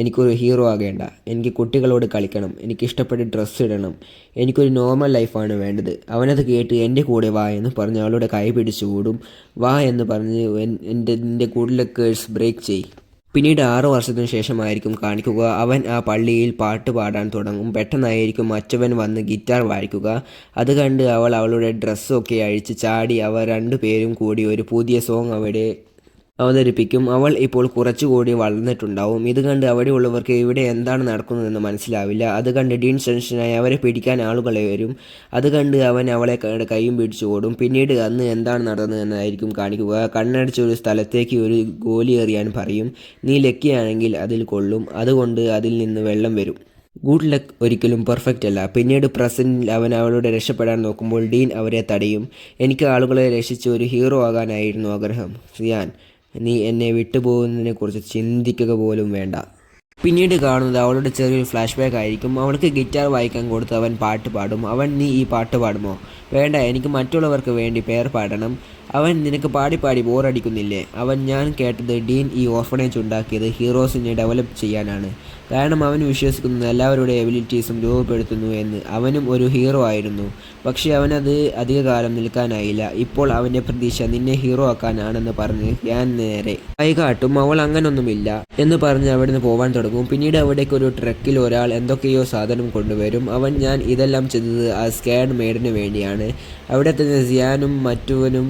Speaker 1: എനിക്കൊരു ഹീറോ ആകേണ്ട. എനിക്ക് കുട്ടികളോട് കളിക്കണം, എനിക്കിഷ്ടപ്പെട്ട ഡ്രസ്സ് ഇടണം, എനിക്കൊരു നോർമൽ ലൈഫാണ് വേണ്ടത്. അവനത് കേട്ട് എൻ്റെ കൂടെ വാ എന്ന് പറഞ്ഞ് അവളുടെ കൈ പിടിച്ചു കൂടും. വാ എന്ന് പറഞ്ഞ് നിൻ്റെ കുടിലക്കേഴ്സ് ബ്രേക്ക് ചെയ്. പിന്നീട് 6 വർഷത്തിന് ശേഷമായിരിക്കും കാണിക്കുക. അവൻ ആ പള്ളിയിൽ പാട്ട് പാടാൻ തുടങ്ങും. പെട്ടെന്നായിരിക്കും മറ്റവൻ വന്ന് ഗിറ്റാർ വായിക്കുക. അത് കണ്ട് അവൾ അവളുടെ ഡ്രസ്സൊക്കെ അഴിച്ച് ചാടി അവർ 2 പേരും കൂടി ഒരു പുതിയ സോങ് അവിടെ അവതരിപ്പിക്കും. അവൾ ഇപ്പോൾ കുറച്ചുകൂടി വളർന്നിട്ടുണ്ടാവും. ഇത് കണ്ട് അവിടെയുള്ളവർക്ക് ഇവിടെ എന്താണ് നടക്കുന്നതെന്ന് മനസ്സിലാവില്ല. അത് കണ്ട് ഡീൻ ടെൻഷനായി അവരെ പിടിക്കാൻ ആളുകളെ വരും. അത് കണ്ട് അവൻ അവളെ കൈയും പിടിച്ചു ഓടും. പിന്നീട് അന്ന് എന്താണ് നടന്നതെന്നായിരിക്കും കാണിക്കുക. കണ്ണടിച്ച ഒരു സ്ഥലത്തേക്ക് ഒരു ഗോലി എറിയാൻ പറയും. നീ ലക്കിയാണെങ്കിൽ അതിൽ കൊള്ളും, അതുകൊണ്ട് അതിൽ നിന്ന് വെള്ളം വരും. ഗുഡ് ലക്ക് ഒരിക്കലും പെർഫെക്റ്റ് അല്ല. പിന്നീട് പ്രസൻറ്റിൽ അവൻ അവളോട് രക്ഷപ്പെടാൻ നോക്കുമ്പോൾ ഡീൻ അവരെ തടയും. എനിക്ക് ആളുകളെ രക്ഷിച്ച് ഒരു ഹീറോ ആകാനായിരുന്നു ആഗ്രഹം സിയാൻ, നീ എന്നെ വിട്ടുപോകുന്നതിനെക്കുറിച്ച് ചിന്തിക്കുക പോലും വേണ്ട. പിന്നീട് കാണുന്നത് അവളുടെ ചെറിയൊരു ഫ്ലാഷ് ബാക്ക് ആയിരിക്കും. അവൾക്ക് ഗിറ്റാർ വായിക്കാൻ കൊടുത്ത് അവൻ പാട്ട് പാടും. നീ ഈ പാട്ട് പാടുമോ? വേണ്ട, എനിക്ക് മറ്റുള്ളവർക്ക് വേണ്ടി പേർ പാടണം. നിനക്ക് പാടി പാടി ബോറടിക്കുന്നില്ലേ? ഞാൻ കേട്ടത് ഡീൻ ഈ ഓർഫണേജ് ഉണ്ടാക്കിയത് ഹീറോസിനെ ഡെവലപ്പ് ചെയ്യാനാണ്. കാരണം അവൻ വിശ്വസിക്കുന്നത് എല്ലാവരുടെ എബിലിറ്റീസും രൂപപ്പെടുത്തുന്നു എന്ന്. അവനും ഒരു ഹീറോ ആയിരുന്നു, പക്ഷേ അവനത് അധികകാലം നിൽക്കാനായില്ല. ഇപ്പോൾ അവൻ്റെ പ്രതീക്ഷ നിന്നെ ഹീറോ ആക്കാനാണെന്ന് പറഞ്ഞ് ഞാൻ നേരെ കൈകാട്ടും. അവൾ അങ്ങനൊന്നുമില്ല എന്ന് പറഞ്ഞ് അവിടുന്ന് പോവാൻ തുടങ്ങും. പിന്നീട് അവിടേക്ക് ഒരു ട്രക്കിൽ ഒരാൾ എന്തൊക്കെയോ സാധനം കൊണ്ടുവരും. ഞാൻ ഇതെല്ലാം ചെയ്തത് ആ സ്കാഡ് മെയ്ഡിന് വേണ്ടിയാണ്. അവിടെ തന്നെ സിയാനും മറ്റുവനും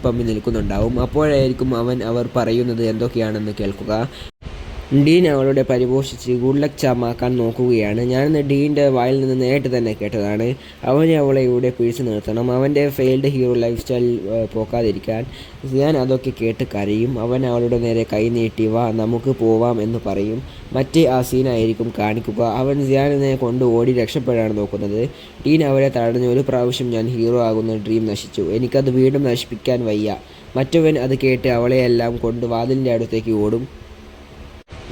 Speaker 1: പമ്മി നിൽക്കുന്നുണ്ടാവും. അപ്പോഴായിരിക്കും അവർ പറയുന്നത് എന്തൊക്കെയാണെന്ന് കേൾക്കുക. ഡീൻ അവളുടെ പരിപോഷിച്ച് ഗുഡ് ലക്ക് ചാമാക്കാൻ നോക്കുകയാണ്. ഞാനിന്ന് ഡീൻ്റെ വായിൽ നിന്ന് നേരിട്ട് തന്നെ കേട്ടതാണ്. അവളെ ഇവിടെ പിടിച്ചു നിർത്തണം, അവൻ്റെ ഫെയിൽഡ് ഹീറോ ലൈഫ് സ്റ്റൈൽ പോക്കാതിരിക്കാൻ. ഞാൻ അതൊക്കെ കേട്ട് കരയും. അവൻ അവളുടെ നേരെ കൈ നീട്ടി വാ നമുക്ക് പോവാം എന്ന് പറയും. മറ്റേ ആ സീനായിരിക്കും കാണിക്കുക. അവൻ സിയാനിനെ കൊണ്ട് ഓടി രക്ഷപ്പെടാൻ നോക്കുന്നത്. ഡീൻ അവരെ തടഞ്ഞു. ഒരു പ്രാവശ്യം ഞാൻ ഹീറോ ആകുന്ന ഡ്രീം നശിച്ചു, എനിക്കത് വീണ്ടും നശിപ്പിക്കാൻ വയ്യ. മറ്റവൻ അത് കേട്ട് അവളെയെല്ലാം കൊണ്ട് വാതിലിൻ്റെ അടുത്തേക്ക് ഓടും.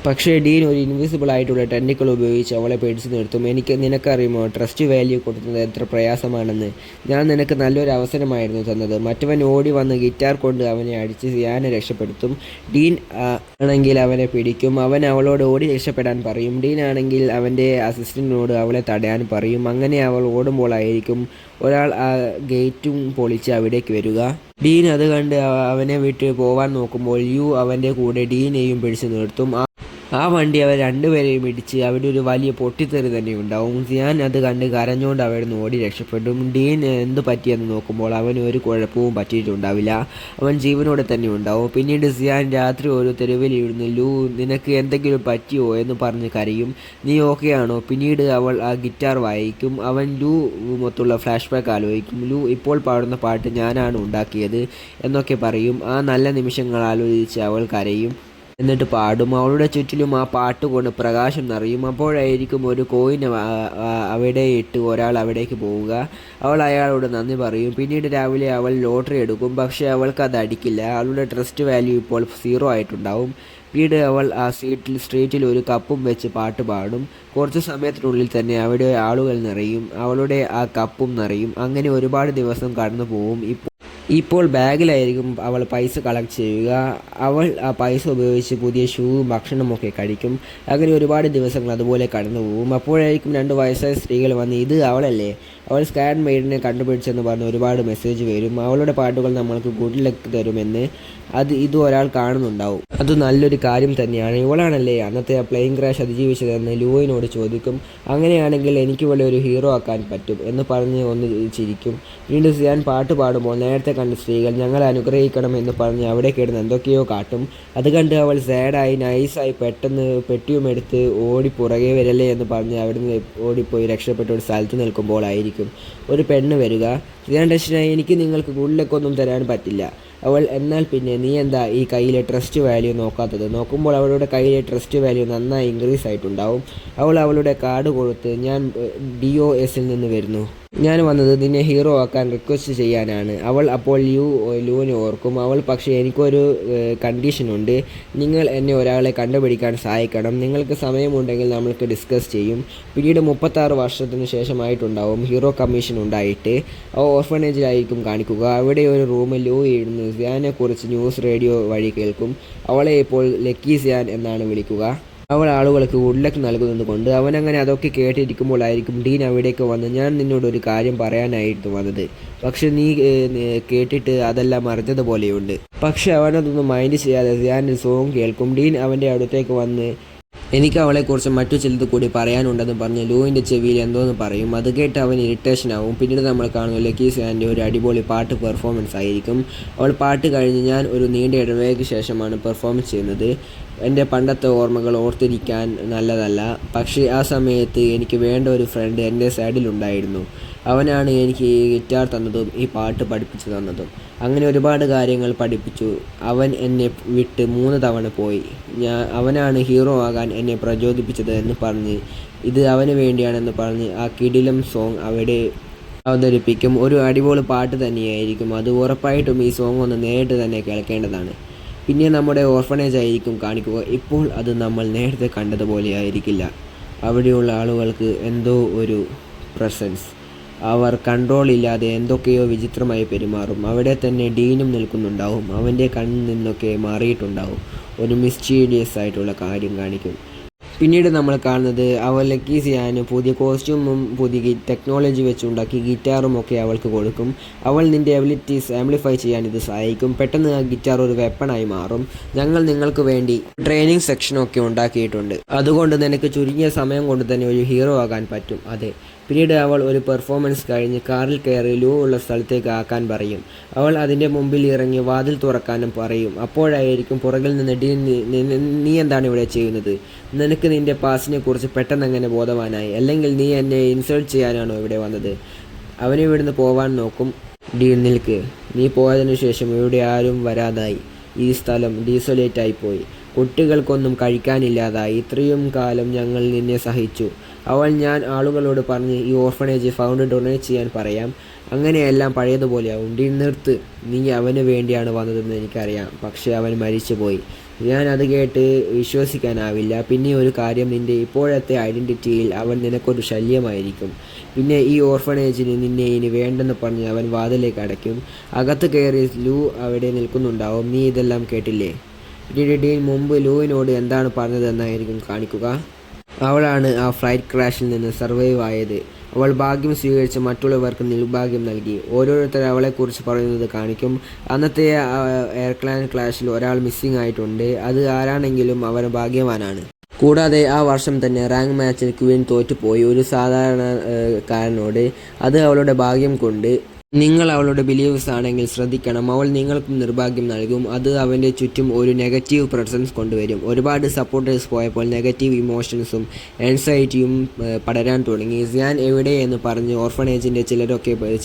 Speaker 1: പക്ഷേ ഡീൻ ഒരു ഇൻവിസിബിൾ ആയിട്ടുള്ള ടെൻഡിക്കിൾ ഉപയോഗിച്ച് അവളെ പിടിച്ചു നിർത്തും. നിനക്കറിയുമോ ട്രസ്റ്റ് വാല്യൂ കൊടുക്കുന്നത് എത്ര പ്രയാസമാണെന്ന്? ഞാൻ നിനക്ക് നല്ലൊരു അവസരമായിരുന്നു തന്നത്. മറ്റവൻ ഓടി വന്ന് ഗിറ്റാർ കൊണ്ട് അവനെ അടിച്ച് സിയാനെ രക്ഷപ്പെടുത്തും. ഡീൻ ആണെങ്കിൽ അവനെ പിടിക്കും. അവൻ അവളോട് ഓടി രക്ഷപ്പെടാൻ പറയും. ഡീൻ ആണെങ്കിൽ അവൻ്റെ അസിസ്റ്റൻറ്റിനോട് അവളെ തടയാൻ പറയും. അങ്ങനെ അവൾ ഓടുമ്പോഴായിരിക്കും ഒരാൾ ആ ഗേറ്റും പൊളിച്ച് അവിടേക്ക് വരിക. ഡീൻ അത് കണ്ട് അവനെ വിട്ട് പോവാൻ നോക്കുമ്പോൾ അവൻ്റെ കൂടെ ഡീനെയും പിടിച്ചു നിർത്തും. ആ വണ്ടി അവർ രണ്ടുപേരെയും ഇടിച്ച് അവിടെ ഒരു വലിയ പൊട്ടിത്തെറി തന്നെ ഉണ്ടാവും. സിയാൻ അത് കണ്ട് കരഞ്ഞുകൊണ്ട് അവിടുന്ന് ഓടി രക്ഷപ്പെടും. ഡീൻ എന്ത് പറ്റിയെന്ന് നോക്കുമ്പോൾ അവന് ഒരു കുഴപ്പവും പറ്റിയിട്ടുണ്ടാവില്ല, അവൻ ജീവനോടെ തന്നെ ഉണ്ടാവും. പിന്നീട് സിയാൻ രാത്രി ഒരു തെരുവിലിരുന്ന് നിനക്ക് എന്തെങ്കിലും പറ്റിയോ എന്ന് പറഞ്ഞ് കരയും. നീ ഓക്കെ ആണോ? പിന്നീട് അവൾ ആ ഗിറ്റാർ വായിക്കും. അവൻ മൊത്തമുള്ള ഫ്ലാഷ് ബാക്ക് ആലോചിക്കും. ഇപ്പോൾ പാടുന്ന പാട്ട് ഞാനാണ് ഉണ്ടാക്കിയത് എന്നൊക്കെ പറയും. ആ നല്ല നിമിഷങ്ങൾ ആലോചിച്ച് അവൾ കരയും, എന്നിട്ട് പാടും. അവളുടെ ചുറ്റിലും ആ പാട്ട് കൊണ്ട് പ്രകാശം നിറയും. അപ്പോഴായിരിക്കും ഒരു കോയിൻ അവിടെ ഇട്ട് ഒരാൾ അവിടേക്ക് പോവുക. അവൾ അയാളോട് നന്ദി പറയും. പിന്നീട് രാവിലെ അവൾ ലോട്ടറി എടുക്കും, പക്ഷേ അവൾക്ക് അത് അടിക്കില്ല. അവളുടെ ട്രസ്റ്റ് വാല്യൂ ഇപ്പോൾ 0 ആയിട്ടുണ്ടാവും. പിന്നീട് അവൾ ആ സ്ട്രീറ്റിൽ ഒരു കപ്പും വെച്ച് പാട്ട് പാടും. കുറച്ച് സമയത്തിനുള്ളിൽ തന്നെ അവിടെ ആളുകൾ നിറയും, അവളുടെ ആ കപ്പും നിറയും. അങ്ങനെ ഒരുപാട് ദിവസം കടന്നു പോവും. ഇപ്പോൾ ബാഗിലായിരിക്കും അവൾ പൈസ കളക്ട് ചെയ്യുക. അവൾ ആ പൈസ ഉപയോഗിച്ച് പുതിയ ഷൂവും ഭക്ഷണമൊക്കെ കഴിക്കും. അങ്ങനെ ഒരുപാട് ദിവസങ്ങൾ അതുപോലെ കടന്നു പോകും. അപ്പോഴായിരിക്കും 2 വയസ്സായ സ്ത്രീകൾ വന്ന് ഇത് അവളല്ലേ, അവൾ സ്കാഡ് മെയ്ഡിനെ കണ്ടുപിടിച്ചെന്ന് പറഞ്ഞ് ഒരുപാട് മെസ്സേജ് വരും. അവളുടെ പാട്ടുകൾ നമ്മൾക്ക് ഗുഡ് ലക്ക് തരുമെന്ന് ഇത് ഒരാൾ കാണുന്നുണ്ടാവും. അത് നല്ലൊരു കാര്യം തന്നെയാണ്. ഇവളാണല്ലേ അന്നത്തെ ആ പ്ലെയിൻ ക്രാഷ് അതിജീവിച്ചതെന്ന് ലൂയിനോട് ചോദിക്കും. അങ്ങനെയാണെങ്കിൽ എനിക്ക് ഇവളെ ഒരു ഹീറോ ആക്കാൻ പറ്റും എന്ന് പറഞ്ഞ് ഒന്ന് ചിരിക്കും. വീണ്ടും സിയാൻ പാട്ട് പാടുമ്പോൾ നേരത്തെ കണ്ട സ്ത്രീകൾ ഞങ്ങളെ അനുഗ്രഹിക്കണം എന്ന് പറഞ്ഞ് അവിടെ കിടന്ന് എന്തൊക്കെയോ കാട്ടും. അത് കണ്ട് അവൾ സാഡായി നൈസായി പെട്ടെന്ന് പെട്ടിയുമെടുത്ത് ഓടി പുറകെ വരല്ലേ എന്ന് പറഞ്ഞ് അവിടുന്ന് ഓടിപ്പോയി രക്ഷപ്പെട്ട ഒരു സ്ഥലത്ത് നിൽക്കുമ്പോഴായിരിക്കും ഒരു പെണ്ണ് വരിക. സിയാൻ ടെൻഷനായി എനിക്ക് നിങ്ങൾക്ക് ഗുഡ് ലക്ക് ഒന്നും തരാൻ പറ്റില്ല. അവൾ എന്നാൽ പിന്നെ നീ എന്താ ഈ കയ്യിലെ ട്രസ്റ്റ് വാല്യൂ നോക്കാത്തത്? നോക്കുമ്പോൾ അവളുടെ കയ്യിലെ ട്രസ്റ്റ് വാല്യൂ നന്നായി ഇൻക്രീസ് ആയിട്ടുണ്ടാവും. അവൾ അവളുടെ കാർഡ് കൊടുത്ത് ഞാൻ DOSൽ നിന്ന് വരുന്നു, ഞാൻ വന്നത് നിന്നെ ഹീറോ ആക്കാൻ റിക്വസ്റ്റ് ചെയ്യാനാണ്. അവൾ അപ്പോൾ ലൂവിനെ ഓർക്കും. അവൾ പക്ഷേ എനിക്കൊരു കണ്ടീഷനുണ്ട്, നിങ്ങൾ എന്നെ ഒരാളെ കണ്ടുപിടിക്കാൻ സഹായിക്കണം. നിങ്ങൾക്ക് സമയമുണ്ടെങ്കിൽ നമ്മൾക്ക് ഡിസ്കസ് ചെയ്യും. പിന്നീട് 36 വർഷത്തിന് ശേഷമായിട്ടുണ്ടാവും ഹീറോ കമ്മീഷൻ ഉണ്ടായിട്ട്. ഓർഫനേജിലായിരിക്കും കാണിക്കുക. അവിടെ ഒരു റൂമിൽ ഇരുന്ന് സിയാനെക്കുറിച്ച് ന്യൂസ് റേഡിയോ വഴി കേൾക്കും. അവളെ ഇപ്പോൾ ലക്കി സിയാൻ എന്നാണ് വിളിക്കുക. അവൾ ആളുകൾക്ക് ഗുഡ് ലക്ക് നൽകുന്നത് കൊണ്ട്. അവനങ്ങനെ അതൊക്കെ കേട്ടിരിക്കുമ്പോഴായിരിക്കും ഡീൻ അവിടേക്ക് വന്ന് ഞാൻ നിന്നോട് ഒരു കാര്യം പറയാനായിട്ട് വന്നത്, പക്ഷെ നീ കേട്ടിട്ട് അതെല്ലാം അറിഞ്ഞതുപോലെയുണ്ട്. പക്ഷെ അവനതൊന്നും മൈൻഡ് ചെയ്യാതെ സിയാൻ്റെ സോങ് കേൾക്കും. ഡീൻ അവൻ്റെ അടുത്തേക്ക് വന്ന് എനിക്ക് അവളെക്കുറിച്ച് മറ്റു ചിലത് കൂടി പറയാനുണ്ടെന്ന് പറഞ്ഞ് ലൂവിൻ്റെ ചെവിയിൽ എന്തോന്ന് പറയും. അത് കേട്ട് അവൻ ഇറിറ്റേഷനാവും. പിന്നീട് നമ്മൾ കാണുന്നു ലക്കി സിയാൻ്റെ ഒരു അടിപൊളി പാട്ട് പെർഫോമൻസ് ആയിരിക്കും. അവൾ പാട്ട് കഴിഞ്ഞ് ഞാൻ ഒരു നീണ്ട ഇടവേളയ്ക്ക് ശേഷമാണ് പെർഫോമൻസ് ചെയ്യുന്നത്. എൻ്റെ പണ്ടത്തെ ഓർമ്മകൾ ഓർത്തിരിക്കാൻ നല്ലതല്ല, പക്ഷേ ആ സമയത്ത് എനിക്ക് വേണ്ട ഒരു ഫ്രണ്ട് എൻ്റെ സൈഡിലുണ്ടായിരുന്നു. അവനാണ് എനിക്ക് ഈ ഗിറ്റാർ തന്നതും ഈ പാട്ട് പഠിപ്പിച്ചു തന്നതും. അങ്ങനെ ഒരുപാട് കാര്യങ്ങൾ പഠിപ്പിച്ചു. അവൻ എന്നെ വിട്ട് 3 തവണ പോയി. അവനാണ് ഹീറോ ആകാൻ എന്നെ പ്രചോദിപ്പിച്ചത് എന്ന് പറഞ്ഞ് ഇത് അവന് വേണ്ടിയാണെന്ന് പറഞ്ഞ് ആ കിടിലം സോങ് അവിടെ അവതരിപ്പിക്കും. ഒരു അടിപൊളി പാട്ട് തന്നെയായിരിക്കും അത്. ഉറപ്പായിട്ടും ഈ സോങ് ഒന്ന് നേരിട്ട് തന്നെ കേൾക്കേണ്ടതാണ്. പിന്നെ നമ്മുടെ ഓർഫനേജ് ആയിരിക്കും കാണിക്കുക. ഇപ്പോൾ അത് നമ്മൾ നേരത്തെ കണ്ടതുപോലെ ആയിരിക്കില്ല. അവിടെയുള്ള ആളുകൾക്ക് എന്തോ ഒരു പ്രസൻസ്, അവർ കൺട്രോൾ ഇല്ലാതെ എന്തൊക്കെയോ വിചിത്രമായി പെരുമാറും. അവിടെ തന്നെ ഡീനും നിൽക്കുന്നുണ്ടാവും. അവൻ്റെ കണ്ണിൽ നിന്നൊക്കെ മാറിയിട്ടുണ്ടാവും. ഒരു മിസ്റ്റീരിയസ് ആയിട്ടുള്ള കാര്യം കാണിക്കും. പിന്നീട് നമ്മൾ കാണുന്നത് അവൾ ലക്കി സിയാന് പുതിയ കോസ്റ്റ്യൂമും പുതിയ ടെക്നോളജി വെച്ചുണ്ടാക്കി ഗിറ്റാറും ഒക്കെ അവൾക്ക് കൊടുക്കും. അവൾ നിൻ്റെ എബിലിറ്റീസ് ആംപ്ലിഫൈ ചെയ്യാൻ ഇത് സഹായിക്കും. പെട്ടെന്ന് ആ ഗിറ്റാർ ഒരു വെപ്പണായി മാറും. ഞങ്ങൾ നിങ്ങൾക്ക് വേണ്ടി ട്രെയിനിങ് സെക്ഷനൊക്കെ ഉണ്ടാക്കിയിട്ടുണ്ട്, അതുകൊണ്ട് നിനക്ക് ചുരുങ്ങിയ സമയം കൊണ്ട് തന്നെ ഒരു ഹീറോ ആകാൻ പറ്റും. അതെ. പിന്നീട് അവൾ ഒരു പെർഫോമൻസ് കഴിഞ്ഞ് കാറിൽ കയറി ലൂ ഉള്ള സ്ഥലത്തേക്ക് ആക്കാൻ പറയും. അവൾ അതിൻ്റെ മുമ്പിൽ ഇറങ്ങി വാതിൽ തുറക്കാനും പറയും. അപ്പോഴായിരിക്കും പുറകിൽ നിന്ന് ഡീൻ, നീ എന്താണ് ഇവിടെ ചെയ്യുന്നത്? നിനക്ക് നിൻ്റെ പാസ്റ്റിനെ കുറിച്ച് പെട്ടെന്ന് അങ്ങനെ ബോധവാനായി? അല്ലെങ്കിൽ നീ എന്നെ ഇൻസൾട്ട് ചെയ്യാനാണോ ഇവിടെ വന്നത്? അവനിവിടുന്ന് പോവാൻ നോക്കും. ഡീൻ, നിൽക്ക്. നീ പോയതിനു ശേഷം ഇവിടെ ആരും വരാതായി. ഈ സ്ഥലം ഡീസൊലേറ്റായിപ്പോയി. കുട്ടികൾക്കൊന്നും കഴിക്കാനില്ലാതായി. ഇത്രയും കാലം ഞങ്ങൾ നിന്നെ സഹിച്ചു. ഞാൻ ആളുകളോട് പറഞ്ഞ് ഈ ഓർഫനേജ് ഫണ്ട് ഡൊണേറ്റ് ചെയ്യാൻ പറയാം. അങ്ങനെയെല്ലാം പഴയതുപോലെയാവും. ഡീൻ, നിർത്ത്. നീ അവന് വേണ്ടിയാണ് വന്നതെന്ന് എനിക്കറിയാം, പക്ഷേ അവൻ മരിച്ചുപോയി. ഞാൻ അത് കേട്ട് വിശ്വസിക്കാനാവില്ല. പിന്നെ ഒരു കാര്യം, നിൻ്റെ ഇപ്പോഴത്തെ ഐഡൻറ്റിറ്റിയിൽ അവൻ നിനക്കൊരു ശല്യമായിരിക്കും. പിന്നെ ഈ ഓർഫനേജിന് നിന്നെ ഇനി വേണ്ടെന്ന് പറഞ്ഞ് അവൻ വാതിലേക്ക് അടയ്ക്കും. അകത്ത് കയറി ലൂ അവിടെ നിൽക്കുന്നുണ്ടാവും. നീ ഇതെല്ലാം കേട്ടില്ലേ? പിന്നീട് ഡീൻ മുമ്പ് ലൂവിനോട് എന്താണ് പറഞ്ഞതെന്നായിരിക്കും കാണിക്കുക. അവളാണ് ആ ഫ്ലൈറ്റ് ക്രാഷിൽ നിന്ന് സർവൈവ് ആയത്. അവൾ ഭാഗ്യം സ്വീകരിച്ച് മറ്റുള്ളവർക്ക് നിർഭാഗ്യം നൽകി. ഓരോരുത്തർ അവളെക്കുറിച്ച് പറയുന്നത് കാണിക്കും. അന്നത്തെ എയർപ്ലെയിൻ ക്രാഷിൽ ഒരാൾ മിസ്സിംഗ് ആയിട്ടുണ്ട്. അത് ആരാണെങ്കിലും അവൻ ഭാഗ്യവാനാണ്. കൂടാതെ ആ വർഷം തന്നെ റാങ്ക് മാച്ചിൽ ക്വീൻ തോറ്റുപോയി ഒരു സാധാരണക്കാരനോട്. അത് അവളുടെ ഭാഗ്യം കൊണ്ട്. നിങ്ങൾ അവളുടെ ബിലീവേഴ്സ് ആണെങ്കിൽ ശ്രദ്ധിക്കണം. അവൾ നിങ്ങൾക്കും നിർഭാഗ്യം നൽകും. അത് അവൻ്റെ ചുറ്റും ഒരു നെഗറ്റീവ് പ്രസൻസ് കൊണ്ടുവരും. ഒരുപാട് സപ്പോർട്ടേഴ്സ് പോയപ്പോൾ നെഗറ്റീവ് ഇമോഷൻസും ആൻസൈറ്റിയും പടരാൻ തുടങ്ങി. സിയാൻ എവിടെ എന്ന് പറഞ്ഞ് ഓർഫനേജിൻ്റെ